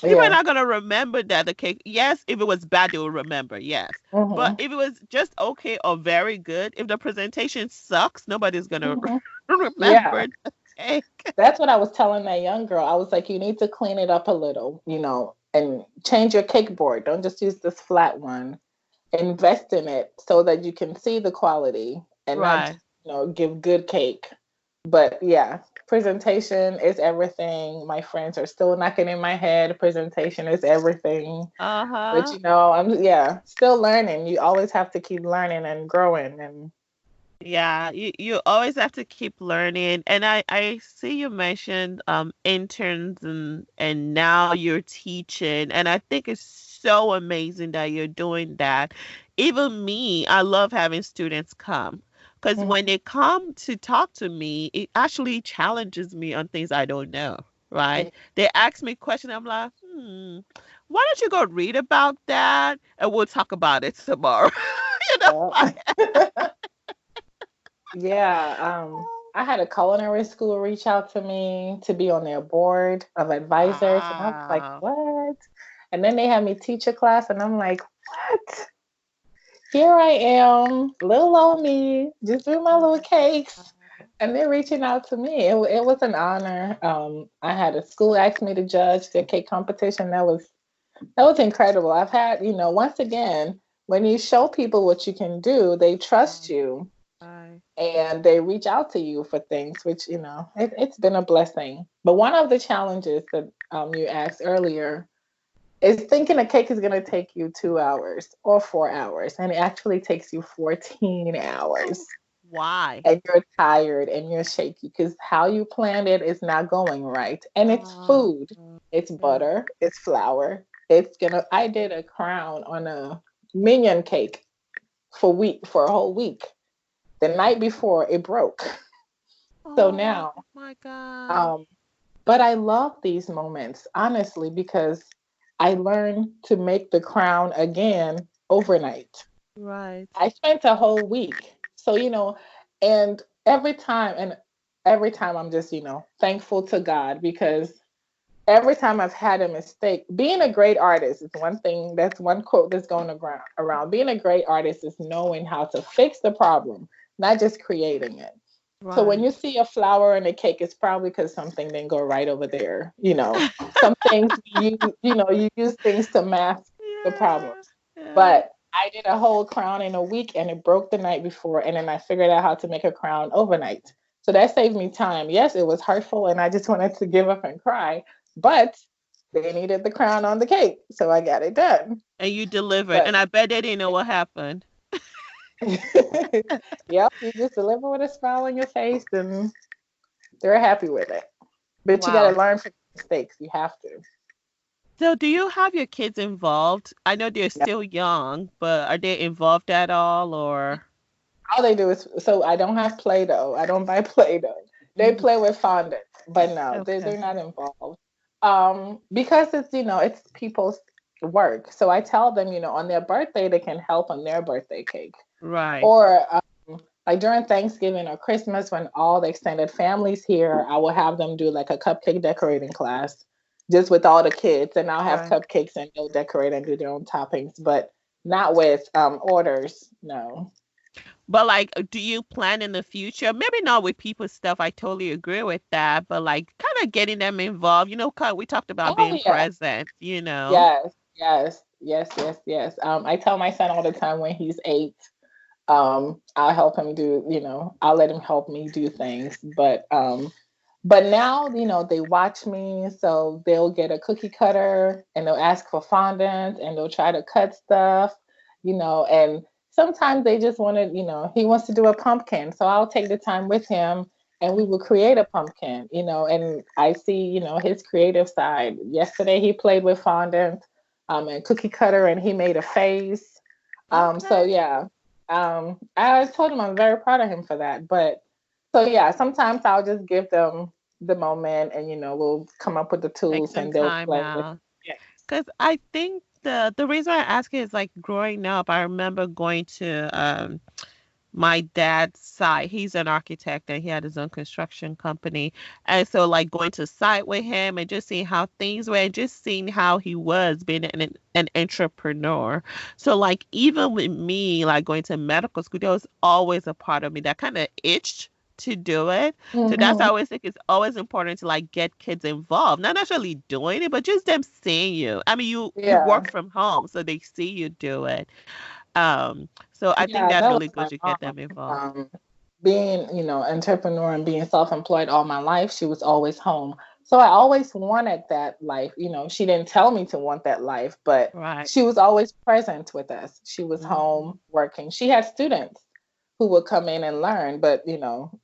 people are Yeah. not gonna remember that the cake. Yes, if it was bad, they will remember. Yes, but Hmm. if it was just okay or very good, if the presentation sucks, nobody's gonna Hmm. Yeah. remember the cake. That's what I was telling that young girl. I was like, you need to clean it up a little, and change your cake board. Don't just use this flat one. Invest in it so that you can see the quality and not Right. just, give good cake. But yeah, presentation is everything. My friends are still knocking in my head. Presentation is everything. Uh But huh. I'm still learning. You always have to keep learning and growing and Yeah, you always have to keep learning. And I see you mentioned interns and now you're teaching and I think it's so amazing that you're doing that. Even me, I love having students come because Mhm. when they come to talk to me, it actually challenges me on things I don't know, right? They ask me questions, I'm like, why don't you go read about that and we'll talk about it tomorrow. You know, Yeah. like, Yeah, I had a culinary school reach out to me to be on their board of advisors, and I was like, wow. "What?" And then they had me teach a class, and I'm like, "What?" Here I am, little old me, just doing my little cakes, and they're reaching out to me. It was an honor. I had a school ask me to judge their cake competition. That was incredible. I've had, once again, when you show people what you can do, they trust you Right. and they reach out to you for things, which it's been a blessing. But one of the challenges that you asked earlier is thinking a cake is going to take you 2 hours or 4 hours, and it actually takes you 14 hours. Why? And you're tired and you're shaky because how you planned it is not going right. And it's Uh, food, it's yeah. butter, it's flour. I did a crown on a minion cake for a whole week. The night before it broke. So Oh now, my God. um, but I love these moments, honestly, because I learned to make the crown again overnight. Right. I spent a whole week. So, and every time I'm just, thankful to God because every time I've had a mistake, being a great artist is one thing. That's one quote that's going around. Being a great artist is knowing how to fix the problem, not just creating it. So when Right. you see a flower in a cake, it's probably because something didn't go right over there. Some things you use things to mask the Yeah. problems. Yeah. But I did a whole crown in a week and it broke the night before, and then I figured out how to make a crown overnight. So that saved me time. Yes, it was hurtful and I just wanted to give up and cry, but they needed the crown on the cake, so I got it done. And you delivered. But And I bet they didn't know what happened. yep, you just deliver with a smile on your face and they're happy with it. But you got to Wow. learn from mistakes. You have to. So do you have your kids involved? I know they're Yeah. still young, but are they involved at all or? All they do is so I don't have Play-Doh. I don't buy Play-Doh. They Mhm. play with fondant, but no, they're Okay. not involved. Because it's people's work. So I tell them, on their birthday they can help on their birthday cake. Right. Or like during Thanksgiving or Christmas when all the extended families here, I will have them do like a cupcake decorating class just with all the kids, and I'll have Right. cupcakes and they'll decorate and do their own toppings, but not with orders. No. But like, do you plan in the future? Maybe not with people's stuff. I totally agree with that. But like, kind of getting them involved. You know, 'cause we talked about Oh being yeah. present. You know. Yes, yes, yes, yes, yes. I tell my son all the time when he's 8, I'll help him do, I'll let him help me do things. But now, they watch me, so they'll get a cookie cutter and they'll ask for fondant and they'll try to cut stuff, and sometimes they just want to, he wants to do a pumpkin. So I'll take the time with him and we will create a pumpkin, and I see, his creative side. Yesterday he played with fondant and cookie cutter and he made a face. So Okay. yeah, I told him I'm very proud of him for that. But so yeah, sometimes I'll just give them the moment and we'll come up with the Take tools some and they'll time play with out. it. Because I think the reason I ask is like growing up, I remember going to my dad's site. He's an architect and he had his own construction company. And so like going to site with him and just seeing how things were and just seeing how he was being an entrepreneur. So like even with me like going to medical school, there was always a part of me that kind of itched to do it. So that's why I Hmm. always think it's always important to like get kids involved. Not necessarily doing it, but just them seeing you. I mean you Yeah. work from home, so they see you do it. So I think Yeah, that's that was really good my to get mom. them involved. Um, Being, entrepreneur and being self-employed all my life, she was always home. So I always wanted that life. She didn't tell me to want that life, but Right. she was always present with us. She was Mhm. home working. She had students who would come in and learn, but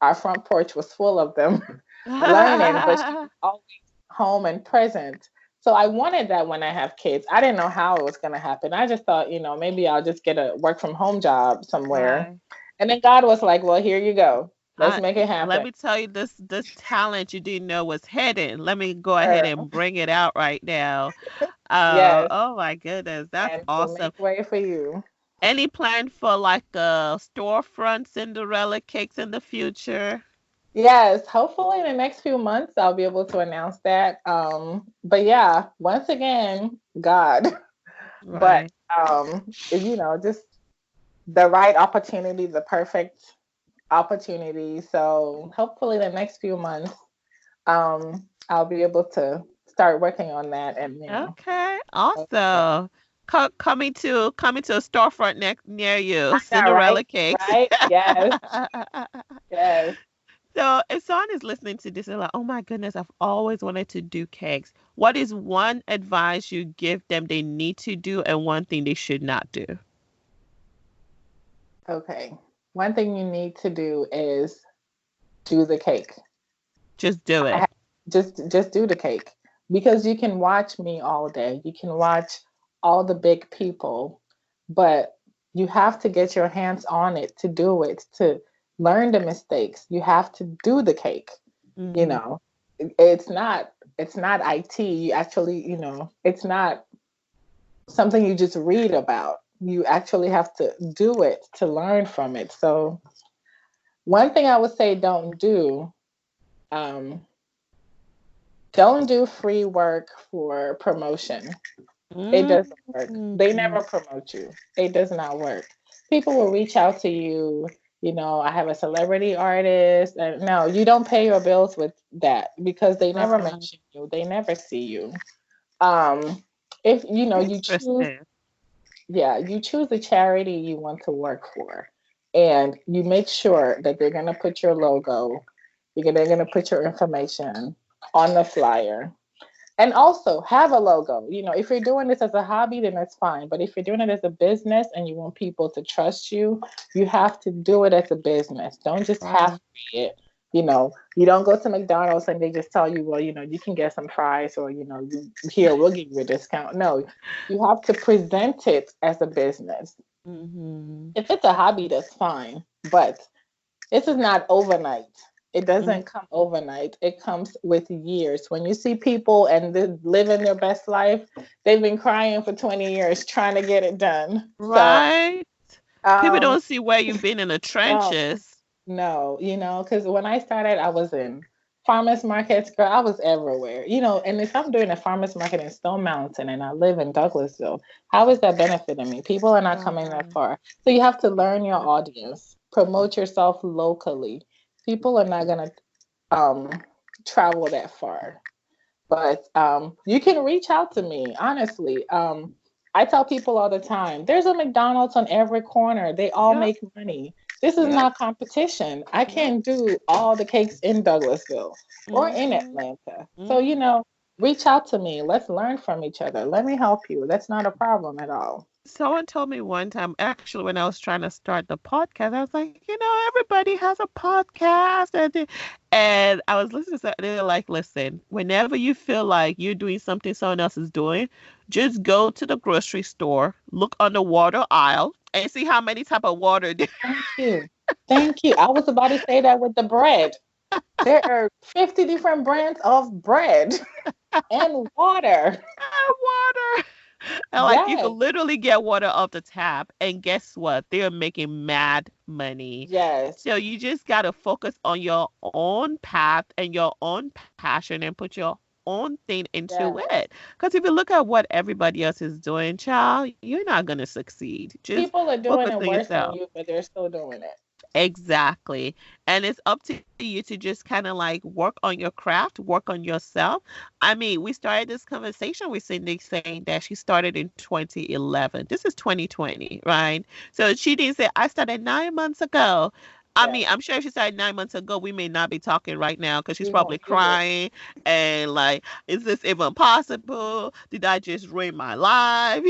our front porch was full of them learning, but she was always home and present. So I wanted that when I have kids. I didn't know how it was going to happen. I just thought, maybe I'll just get a work from home job somewhere. Right. And then God was like, well, here you go. Let's I make it Let happen. me tell you this talent you didn't know was hidden. Let me go ahead Girl. and bring it out right now. Yes. Oh my goodness, that's And he'll awesome. make way for you. Any plan for like a storefront Cinderella cakes in the future? Yes. Hopefully in the next few months I'll be able to announce that. But yeah, once again, God. But Right. just the right opportunity, the perfect opportunity. So hopefully the next few months, I'll be able to start working on that and Okay. yeah. Awesome. Coming to a storefront near you, Yeah, Cinderella right? cakes. Right? Yes. Yes. So if someone is listening to this, they're like, "Oh my goodness, I've always wanted to do cakes." What is one advice you give them they need to do, and one thing they should not do? Okay. One thing you need to do is do the cake. Just do I it. ha- just do the cake because you can watch me all day. You can watch all the big people, but you have to get your hands on it to do it, to learn the mistakes. You have to do the cake, you Hmm. know. It's not IT. You actually, it's not something you just read about. You actually have to do it to learn from it. So one thing I would say um, don't do free work for promotion. It doesn't work. They Hmm. never promote you. It does not work. People will reach out to you, I have a celebrity artist. And no, you don't pay your bills with that because they never Right. mention you. They never see you. Um, if you choose, Interesting. yeah, you choose a charity you want to work for, and you make sure that they're gonna put your logo, they're gonna put your information on the flyer, and also have a logo. If you're doing this as a hobby, then that's fine. But if you're doing it as a business and you want people to trust you, you have to do it as a business. Don't just Right. half it. You don't go to McDonald's and they just tell you, well, you can get some fries or, here, we'll give you a discount. No, you have to present it as a business. Hmm. If it's a hobby, that's fine. But this is not overnight. It doesn't come overnight. It comes with years. When you see people and they're living their best life, they've been crying for 20 years trying to get it done. So, Right. People um, don't see where you've been in the no, trenches. No, because when I started, I was in farmers markets, girl. I was everywhere, And if I'm doing a farmers market in Stone Mountain and I live in Douglasville, how is that benefiting me? People are not coming that Right. far. So you have to learn your audience, promote yourself locally. People are not gonna um travel that far. But you can reach out to me, honestly. I tell people all the time there's a McDonald's on every corner, they all Yep. make money. This is Yep. not competition. I Yep. can't do all the cakes in Douglasville or in Mhm. Atlanta. So, Mhm. reach out to me. Let's learn from each other. Let me help you. That's not a problem at all. Someone told me one time, actually, when I was trying to start the podcast, I was like, everybody has a podcast, and I was listening to it, and they're like, listen, whenever you feel like you're doing something someone else is doing, just go to the grocery store, look on the water aisle, and see how many type of water. Thank you. Thank you. I was about to say that with the bread. There are 50 different brands of bread and water. Water. And like you could Yes. literally get water off the tap, and guess what? They're making mad money. Yes. So you just gotta focus on your own path and your own passion and put your own thing into Yes. it. Because if you look at what everybody else is doing, child, you're not gonna succeed. Just People are doing focus it on worse than yourself. you, but they're still doing it. Exactly. And it's up to you to just kind of like work on your craft, work on yourself. I mean, we started this conversation with Cindy saying that she started in 2011. This is 2020, right? So she didn't say, I started 9 months ago. I mean, Yes. I'm sure if she started 9 months ago, we may not be talking right now because she's We probably won't see it. crying and like, is this even possible? Did I just ruin my life?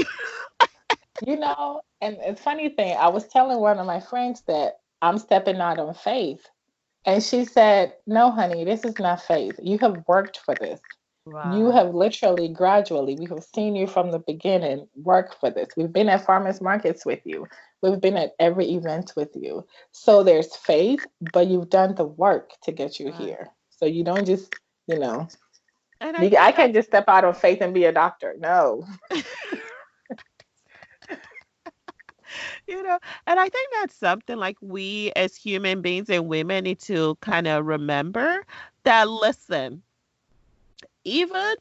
And the funny thing, I was telling one of my friends that I'm stepping out on faith. And she said, no, honey, this is not faith. You have worked for this. You Right. have literally gradually, we have seen you from the beginning work for this. We've been at farmers markets with you. We've been at every event with you. So there's faith, but you've done the work to get you Right. here. So you don't just, you know, And I I think can't just step out on faith and be a doctor. No. that's You know, and I think that's something like we as human beings and women need to kind of remember that listen, even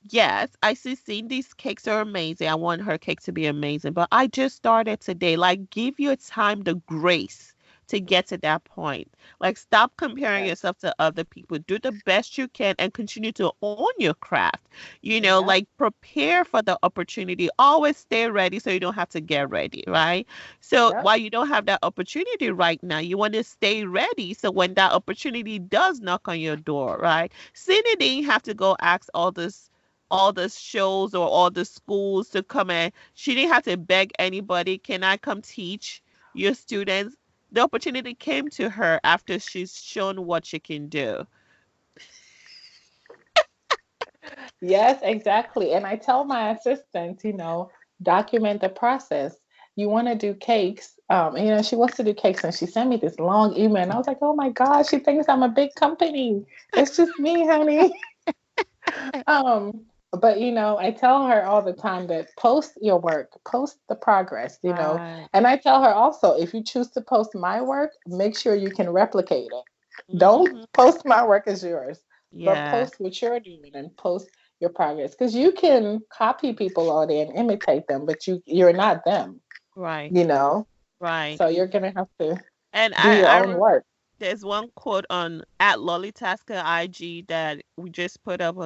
yes, I see Cindy's cakes are amazing. I want her cake to be amazing, but I just started today. Like, give your time the grace to get to that point. Like, stop comparing Yes. yourself to other people. Do the best you can and continue to own your craft. Yep. Like, prepare for the opportunity. Always stay ready so you don't have to get ready, right? So, Yep. while you don't have that opportunity right now, you want to stay ready. So, when that opportunity does knock on your door, right? Cindy didn't have to go ask all the shows or all the schools to come in. She didn't have to beg anybody, can I come teach your students? The opportunity came to her after she's shown what she can do. Yes, exactly. And I tell my assistant, document the process. You want to do cakes. She wants to do cakes and she sent me this long email. And I was like, oh my gosh, she thinks I'm a big company. It's just me, honey. But I tell her all the time that post your work, post the progress. Right. And I tell her also, if you choose to post my work, make sure you can replicate it. Don't Hmm. post my work as yours, but Yes. post what you're doing and post your progress. Because you can copy people all day and imitate them, but you're not them, Right. you know? Right. So you're gonna have to And do your own work. there's one quote on at LollieTasking IG that we just put up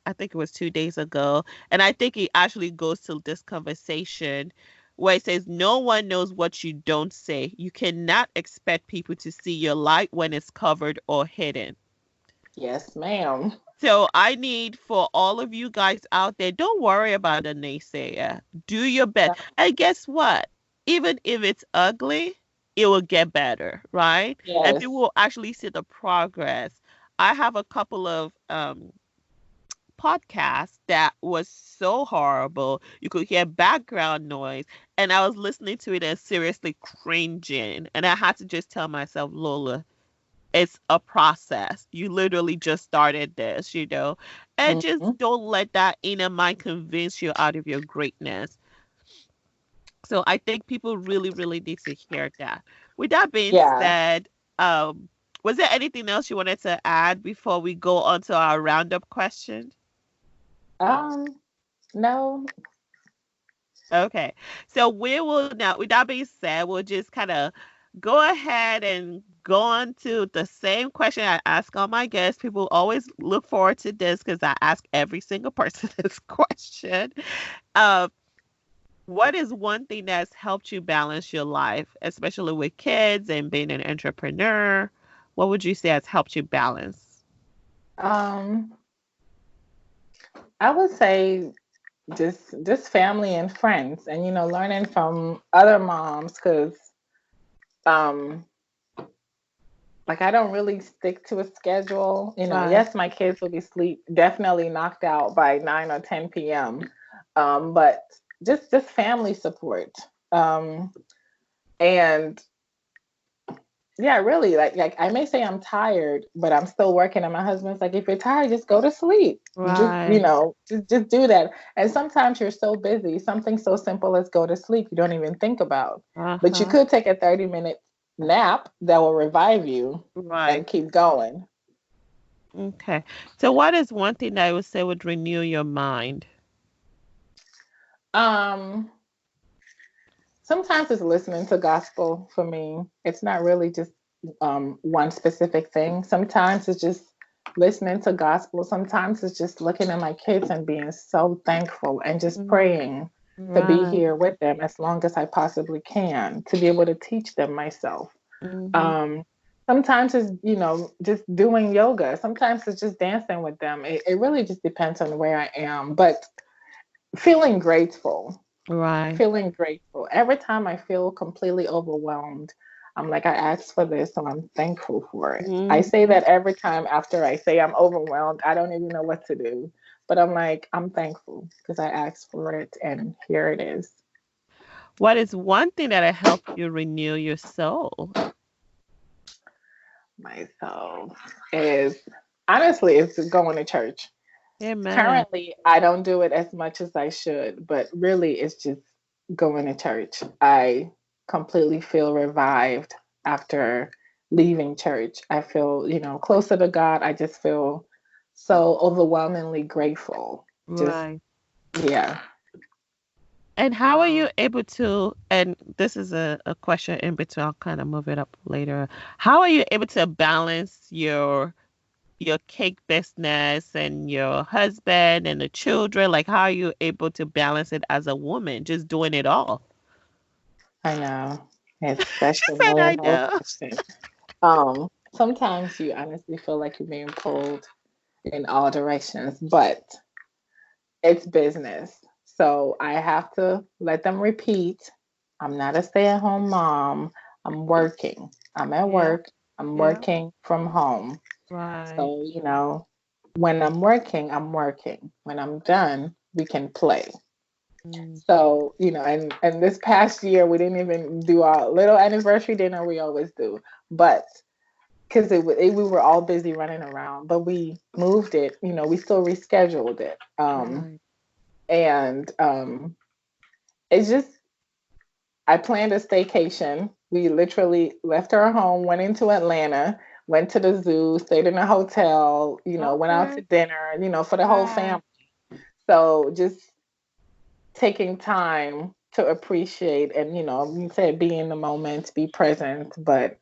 I think it was 2 days ago, and I think it actually goes to this conversation where it says, "No one knows what you don't say. You cannot expect people to see your light when it's covered or hidden." Yes, ma'am. So I need for all of you guys out there, don't worry about a naysayer. Do your best. And guess what? Even if it's ugly, it will get better, right? And Yes. people will actually see the progress. I have a couple of podcasts that was so horrible. You could hear background noise, and I was listening to it and seriously cringing. And I had to just tell myself, Lola, it's a process. You literally just started this. And just Hmm. don't let that inner mind convince you out of your greatness. So I think people really, really need to hear that. With that being Yeah. said, Um, was there anything else you wanted to add before we go on to our roundup question? Um, no. Okay. So we will now, with that being said, we'll just kind of go ahead and go on to the same question I ask all my guests. People always look forward to this because I ask every single person this question. Uh, what is one thing that's helped you balance your life, especially with kids and being an entrepreneur? What would you say has helped you balance? Um, I would say just family and friends, and learning from other moms, because um like I don't really stick to a schedule. Right. Yes, my kids will be sleep definitely knocked out by 9 or 10 p.m. But just family support. Um, and yeah, really, like I may say I'm tired, but I'm still working. And my husband's like, if you're tired, just go to sleep. Just Right. just do that. And sometimes you're so busy, something so simple as go to sleep, you don't even think about. But you Uh-huh. could take a 30-minute nap that will revive you Right. and keep going. Okay. So what is one thing that I would say would renew your mind? Um, Sometimes it's listening to gospel for me. It's not really just one specific thing. Sometimes it's just listening to gospel. Sometimes it's just looking at my kids and being so thankful and just Mm, praying to be right. here with them as long as I possibly can, to be able to teach them myself. Mm-hmm. Um, Sometimes it's, just doing yoga. Sometimes it's just dancing with them. It really just depends on where I am. But feeling grateful, Right. feeling grateful. Every time I feel completely overwhelmed, I'm like, I asked for this, so I'm thankful for it. I say Mm-hmm. that every time after I say I'm overwhelmed. I don't even know what to do. But I'm like, I'm thankful because I asked for it and here it is. What is one thing that helped you renew your soul? Myself is honestly, it's going to church. Amen. Currently, I don't do it as much as I should, but really, it's just going to church. I completely feel revived after leaving church. I feel, closer to God. I just feel so overwhelmingly grateful. Just, Right. yeah. And how are you able to, and this is a question in between, I'll kind of move it up later. How are you able to balance your cake business and your husband and the children? Like, how are you able to balance it as a woman, just doing it all? I know. It's such a And I million dollar know. question. Sometimes you honestly feel like you're being pulled in all directions, but it's business. So I have to let them repeat. I'm not a stay at home mom. I'm working. I'm at Yeah, work. I'm yeah. working from home. Right. So, when I'm working, I'm working. When I'm done, we can play. Mm. So, and this past year, we didn't even do our little anniversary dinner we always do. But because we were all busy running around, but we moved it, we still rescheduled it. Right. And it's just I planned a staycation. We literally left our home, went into Atlanta, went to the zoo, stayed in a hotel, went out to Okay. dinner, for the whole Right. family. So just taking time to appreciate and you said be in the moment, be present. But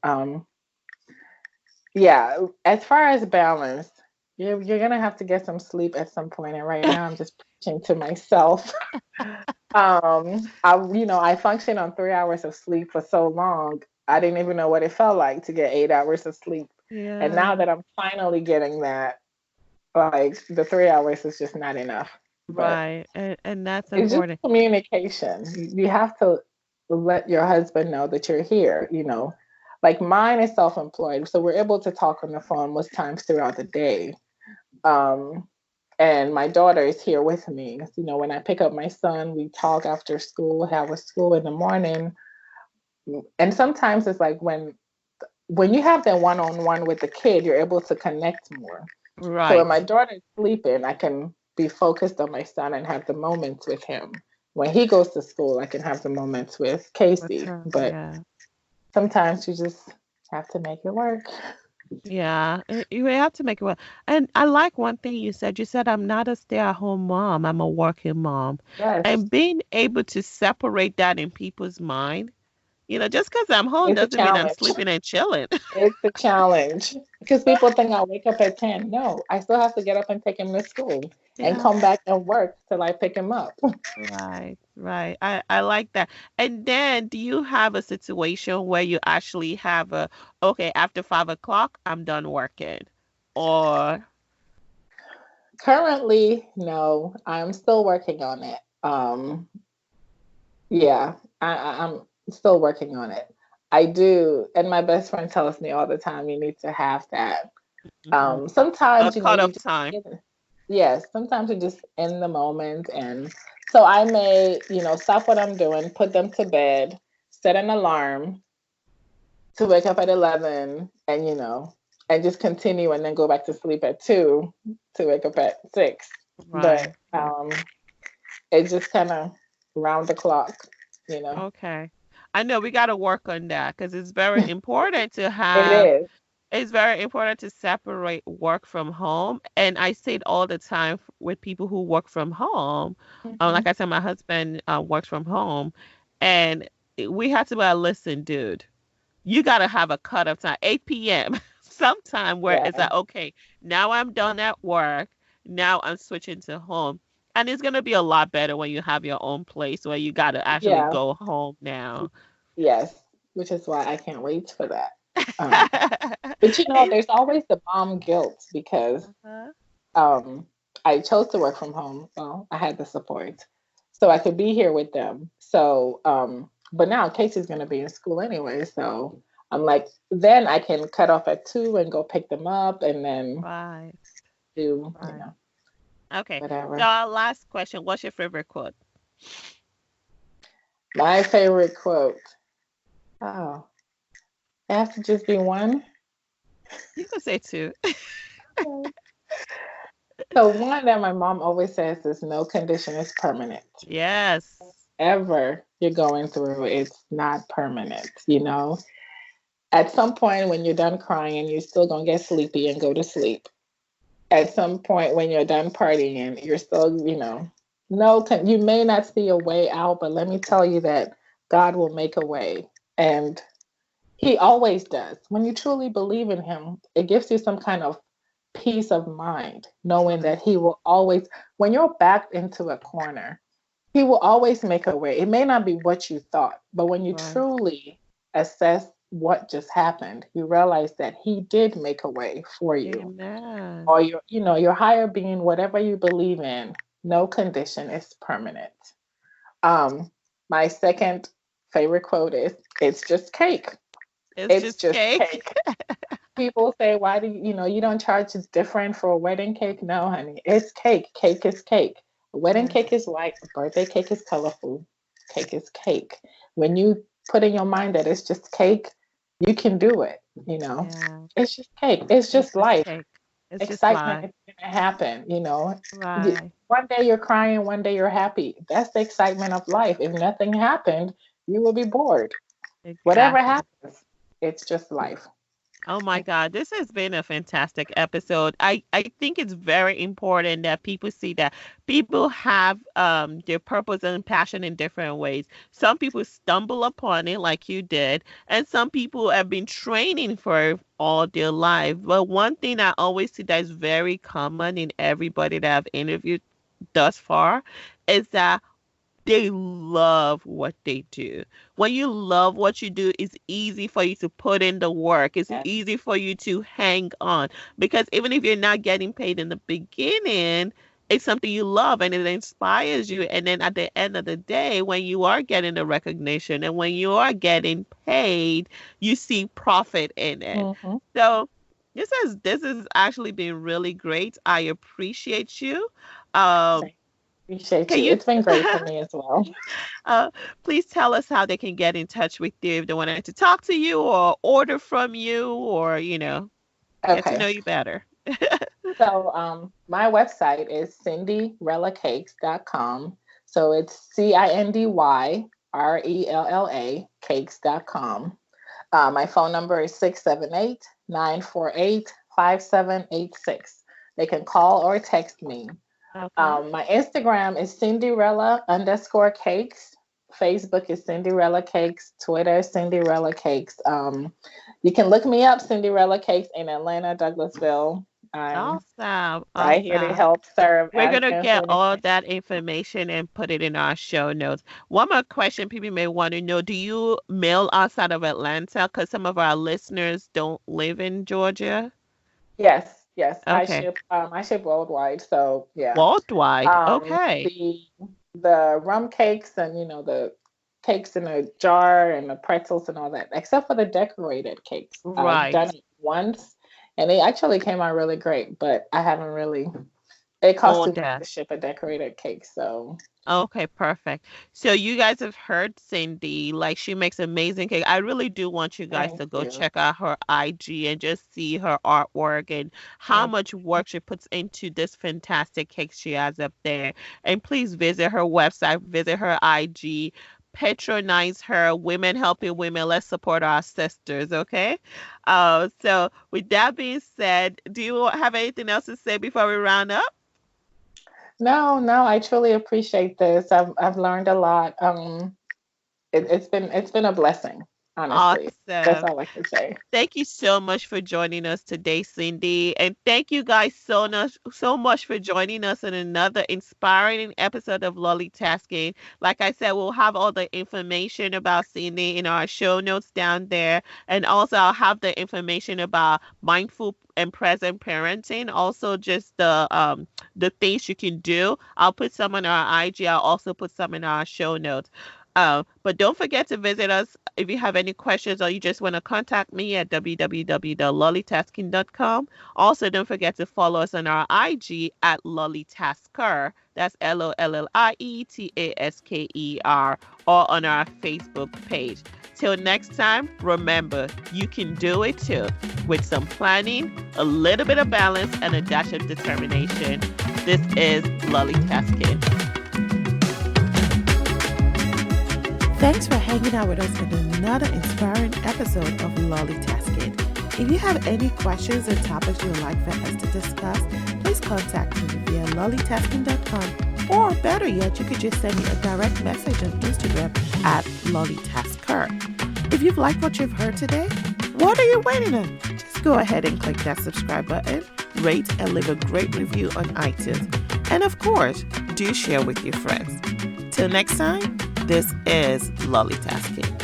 yeah, as far as balance, you're gonna have to get some sleep at some point. And right now I'm just preaching to myself. I functioned on 3 hours of sleep for so long. I didn't even know what it felt like to get 8 hours of sleep. And now Yeah. that I'm finally getting that, like the 3 hours is just not enough. But Right. And that's it's just important. communication. You have to let your husband know that you're here. Like mine is self-employed, so we're able to talk on the phone most times throughout the day. Um, and my daughter is here with me. When I pick up my son, we talk after school, have a school in the morning. And sometimes it's like when you have that one-on-one with the kid, you're able to connect more. So when Right. my daughter's sleeping, I can be focused on my son and have the moments with him. When he goes to school, I can have the moments with With Casey. her. But Yeah. sometimes you just Have to make it work. Yeah, you have to make it work. And I like one thing you said. You said, I'm not a stay-at-home mom, I'm a working mom. Yes, And being able to separate that in people's mind, just because I'm home it's a doesn't mean I'm challenge. sleeping and chilling. It's a challenge because people think I wake up at 10. No, I still have to get up and take him to school and Yeah. come back and work till I pick him up. Right, right. I like that. And then do you have a situation where you actually have okay, after 5 o'clock, I'm done working? Or, Currently, no, I'm still working on it. Yeah, I'm still working on it. I do, and my best friend tells me all the time, you need to have that. mhm, a Sometimes, you cut-off just time. get yes, sometimes you're just in the moment. And so I may, stop what I'm doing, put them to bed, set an alarm to wake up at 11 and, and just continue and then go back to sleep at 2 to wake up at 6. Right, But right. it's just kind of round the clock, you know. Okay. I know we got to work on that because It is. it's very important to separate work from home. And I say it all the time with people who work from home. Like Mhm. I said, my husband works from home, and we have to be like, listen, dude, you got to have a cutoff time, 8 p.m. sometime where it's Yeah. like, okay, now I'm done at work. Now I'm switching to home. And it's going to be a lot better when you have your own place where you got to actually Yeah. go home now. Yes. Which is why I can't wait for that. Um, but It's, there's always the mom guilt because uh-huh. um, I chose to work from home. Well, I had the support, so I could be here with them. So, but now Casey's going to be in school anyway, so I'm like, then I can cut off at 2 and go pick them up, and then Right, do, right. Okay. So whatever. our last question, what's your favorite quote? My favorite quote. Oh, it has to just be one. You can say two. So one that my mom always says is no condition is permanent. Yes. Ever you're going through, it's not permanent, At some point when you're done crying, you're still gonna get sleepy and go to sleep. At some point when you're done partying, you're still, no, you may not see a way out, but let me tell you that God will make a way. And He always does. When you truly believe in Him, it gives you some kind of peace of mind, knowing Right, that He will always, when you're backed into a corner, He will always make a way. It may not be what you thought, but when you right. truly assess what just happened, you realize that He did make a way for you. Amen. Or your higher being, whatever you believe in, no condition is permanent. Um, my second favorite quote is, "It's just cake. It's It's just just cake. cake." People say, why do you don't charge it's different for a wedding cake? No, honey, it's cake. Cake is cake. A wedding Yeah, cake is white. A birthday cake is colorful. Cake is cake. When you put in your mind that it's just cake, you can do it. yeah. It's just cake. It's It's just just life. cake. It's just Excitement life. is gonna happen. Right. One day you're crying, one day you're happy. That's the excitement of life. If nothing happened, you will be bored. Whatever Exactly. happens, it's just life. Oh my God, this has been a fantastic episode. I think it's very important that people see that people have their purpose and passion in different ways. Some people stumble upon it like you did, and some people have been training for it all their life. But one thing I always see that is very common in everybody that I've interviewed thus far is that they love what they do. When you love what you do, it's easy for you to put in the work. It's Yes. easy for you to hang on because even if you're not getting paid in the beginning, it's something you love and it inspires you. And then at the end of the day, when you are getting the recognition and when you are getting paid, you see profit in it. Mm-hmm. So this has actually been really great. I appreciate you. Um, Appreciate can you. you It's been great for me as well. please tell us how they can get in touch with you if they wanted to talk to you or order from you or, get to Okay. know you better. So my website is cindyrellacakes.com. So it's CINDYRELLA cakes.com. My phone number is 678-948-5786. They can call or text me. Okay. My Instagram is Cindyrella_Cakes. Facebook is Cindyrella Cakes. Twitter, Cindyrella Cakes. You can look me up, Cindyrella Cakes, in Atlanta, Douglasville. I'm Awesome. right here to Awesome. help serve, We're going to answer get all anything. that information and put it in our show notes. One more question people may want to know, do you mail outside of Atlanta? Because some of our listeners don't live in Georgia. Yes, yes. Okay. I ship worldwide. So yeah. Worldwide. Okay. The rum cakes and the cakes in a jar and the pretzels and all that, except for the decorated cakes. I've Right. done it once and they actually came out really great, but I haven't really it costs too On much that. to ship a decorated cake, so Okay, perfect. So you guys have heard Cindy, like she makes amazing cake. I really do want you guys thank to go you. check out her IG and just see her artwork and how Thank much work she puts into this fantastic cake she has up there. And please visit her website, visit her IG, patronize her. Women helping women. Let's support our sisters, okay? So with that being said, do you have anything else to say before we round up? No, no, I truly appreciate this. I've learned a lot. It's been a blessing, honestly. That's Awesome. all I can say. Thank you so much for joining us today, Cindy. And thank you guys so much for joining us in another inspiring episode of LollieTasking. Like I said, we'll have all the information about Cindy in our show notes down there. And also I'll have the information about mindful and present parenting. Also just the things you can do. I'll put some on our IG. I'll also put some in our show notes. But don't forget to visit us if you have any questions or you just want to contact me at www.lollietasking.com. Also, don't forget to follow us on our IG at LollieTasker. That's LollieTasker, or on our Facebook page. Till next time, remember, you can do it too with some planning, a little bit of balance, and a dash of determination. This is LollieTasking. Thanks for hanging out with us in another inspiring episode of LollieTasking. If you have any questions or topics you would like for us to discuss, please contact me via LollieTasking.com, or better yet, you could just send me a direct message on Instagram at LollieTasker. If you've liked what you've heard today, what are you waiting on? Just go ahead and click that subscribe button, rate and leave a great review on iTunes. And of course, do share with your friends. Till next time, this is LollieTasking.